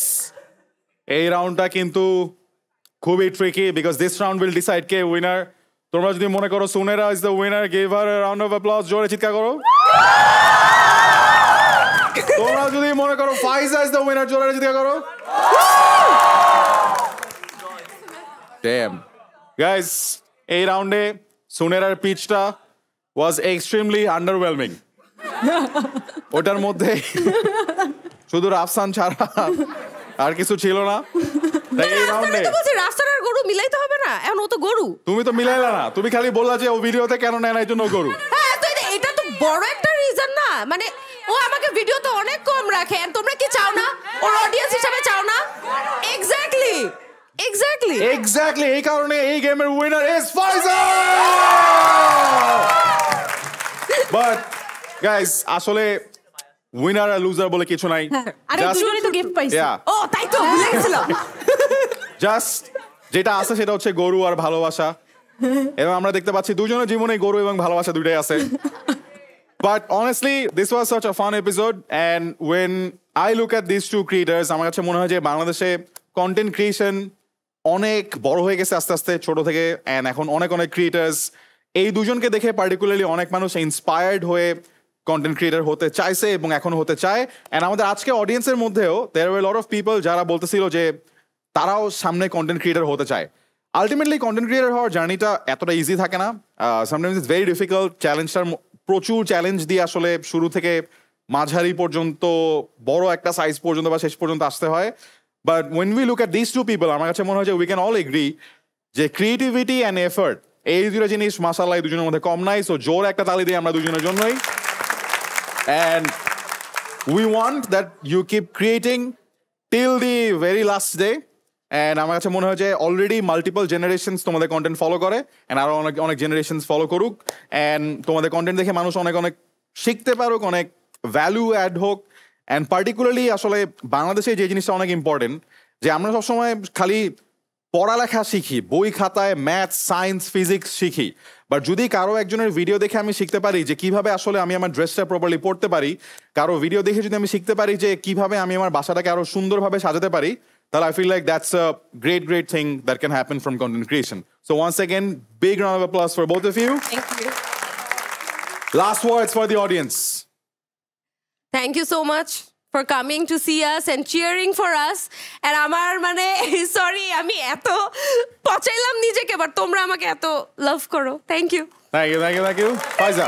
এই রাউন্ডটা কিন্তু খুবই tricky because this round will decide কে উইনার। তোমরা যদি মনে করো Sunera is the winner, give her a round of applause, জোরে চিৎকার করো। তোমরা যদি মনে করো ফাইজা ইজ দ্য উইনার, জোরে চিৎকার করো। ড্যাম গাইস, এই রাউন্ডে সুনেরার পিচটা ওয়াজ এক্সট্রিমলি আন্ডারওয়েলমিং। ওটার মধ্যে শুধু রাফসান ছাড়া আর কিছু ছিল না। এই রাউন্ডে রাফসান আর গরু মিলাইতে হবে না, এখন ও তো গরু। তুমি তো মিলাইলা না, তুমি খালি বললা যে ও ভিডিওতে কেন নেয় না, এই জন্য গরু। হ্যাঁ, তো এটা তো বড় একটা রিজন না, মানে ও আমাকে ভিডিওতে অনেক কম রাখে, আর তোমরা কি চাও না ওর অডিয়েন্স হিসেবে চাও না? এক্স্যাক্টলি এই কারণে এই গেমের winner is Faiza. But guys, আসলে উইনার আর লুজার বলে কিছু নাই। আরে দুজনেই তো গিফট পাইছে। ও তাই তো ভুলে গেছিলাম। জাস্ট যেটা আছে সেটা হচ্ছে গরু আর ভালোবাসা, এবং আমরা দেখতে পাচ্ছি দুজনের জীবনে গরু এবং ভালোবাসা দুইটাই আছে। But honestly, this was such a fun episode, and when I look at these two creators, আমার কাছে মনে হয় যে বাংলাদেশে কন্টেন্ট ক্রিয়েশন অনেক বড় হয়ে গেছে আস্তে আস্তে ছোট থেকে, and এখন অনেক ক্রিয়েটার্স এই দুজনকে দেখে পার্টিকুলারলি অনেক মানুষ ইন্সপায়ার্ড হয়ে কন্টেন্ট ক্রিয়েটর হতে চাইছে এবং এখন হতে চায়। অ্যান্ড আমাদের আজকে অডিয়েন্সের মধ্যেও there were lot of people যারা বলতেছিল যে তারাও সামনে কন্টেন্ট ক্রিয়েটর হতে চায়। আলটিমেটলি কন্টেন্ট ক্রিয়েটর হওয়ার জার্নিটা এতটা ইজি থাকে না, সামটাইমস ইটস ভেরি ডিফিকাল্ট। চ্যালেঞ্জটার প্রচুর চ্যালেঞ্জ দিয়ে আসলে শুরু থেকে মাঝারি পর্যন্ত বড় একটা সাইজ পর্যন্ত বা শেষ পর্যন্ত আসতে হয়। But when we look at this two people, আমার কাছে মনে হয় যে উই ক্যান অল এগ্রি যে ক্রিয়েটিভিটি অ্যান্ড এফার্ট, এই দুটো জিনিস মাশাআল্লাহ এই দুজনের মধ্যে কম নাই। সো জোর একটা তালি দিই আমরা দুজনের জন্যই। And we want that you keep creating till the very last day. And আমার কাছে মনে হয় যে অলরেডি মাল্টিপল জেনারেশনস তোমাদের কন্টেন্ট ফলো করে, অ্যান্ড আরো অনেক জেনারেশনস ফলো করুক, অ্যান্ড তোমাদের কন্টেন্ট দেখে মানুষ অনেক শিখতে পারুক, অনেক ভ্যালু অ্যাড হোক। অ্যান্ড পার্টিকুলারলি আসলে বাংলাদেশে যে জিনিসটা অনেক ইম্পর্টেন্ট, যে আমরা সবসময় খালি পড়ালেখা শিখি, বই খাতায় ম্যাথ, সায়েন্স, ফিজিক্স শিখি, বাট যদি কারো একজনের ভিডিও দেখে আমি শিখতে পারি যে কিভাবে আসলে আমি আমার ড্রেসটা প্রপারলি পরতে পারি, কারো ভিডিও দেখে যদি আমি শিখতে পারি যে কিভাবে আমি আমার বাসাটাকে আরো সুন্দরভাবে সাজাতে পারি, তাহলে I feel like that's a great thing that can happen from content creation. So once again, big round of applause for both of you. Thank you. Last words for the audience. Thank you so much for coming to see us and cheering for us. And আমার মানে sorry আমি এত পচাইলাম নিজেকে, but তোমরা আমাকে এত love করো। Thank you. Thank you. Faiza.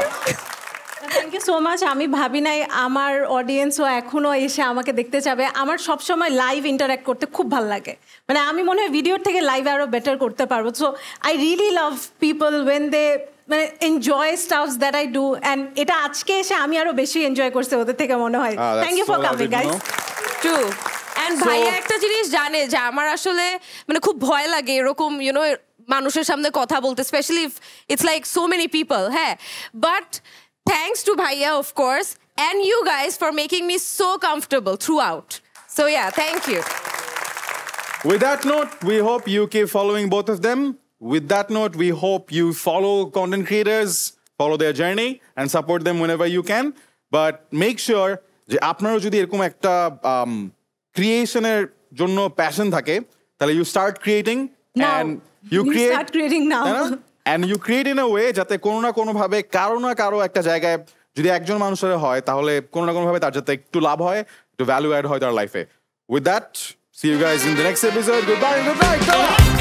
Thank you so much. আমি ভাবি নাই আমার অডিয়েন্সও এখনো এসে আমাকে দেখতে চাবে। আমার সবসময় লাইভ ইন্টারাক্ট করতে খুব ভালো লাগে, মানে আমি মনে হয় ভিডিওর থেকে লাইভে আরও বেটার করতে পারবো। So I really love people when they মানে enjoy stuffs that I do, and এটা আজকে এসে আমি আরো বেশি এনজয় করছি ওদের থেকে মনে হয়। Thank you for coming guys. True. And ভাইয়া একটা জিনিস জানে যে আমার আসলে মানে খুব ভয় লাগে এরকম ইউনো মানুষের সামনে কথা বলতে, specially if it's like so many people. হ্যাঁ, but thanks to Bhaiya, of course, and you guys for making me so comfortable throughout. So yeah, thank you. With that note, we hope you keep following both of them. With that note, we hope you follow content creators, follow their journey, and support them whenever you can. But make sure যে আপনারও যদি এরকম একটা ক্রিয়েশনের জন্য passion থাকে, তাহলে you start creating and you start creating now. And you create in a way যাতে কোনো না কোনোভাবে কারো না কারো একটা জায়গায় যদি একজন মানুষের হয়, তাহলে কোনো না কোনোভাবে তার যাতে একটু লাভ হয়, একটু ভ্যালু অ্যাড হয় তার লাইফে। With that, see you guys in the next episode. Goodbye and good night.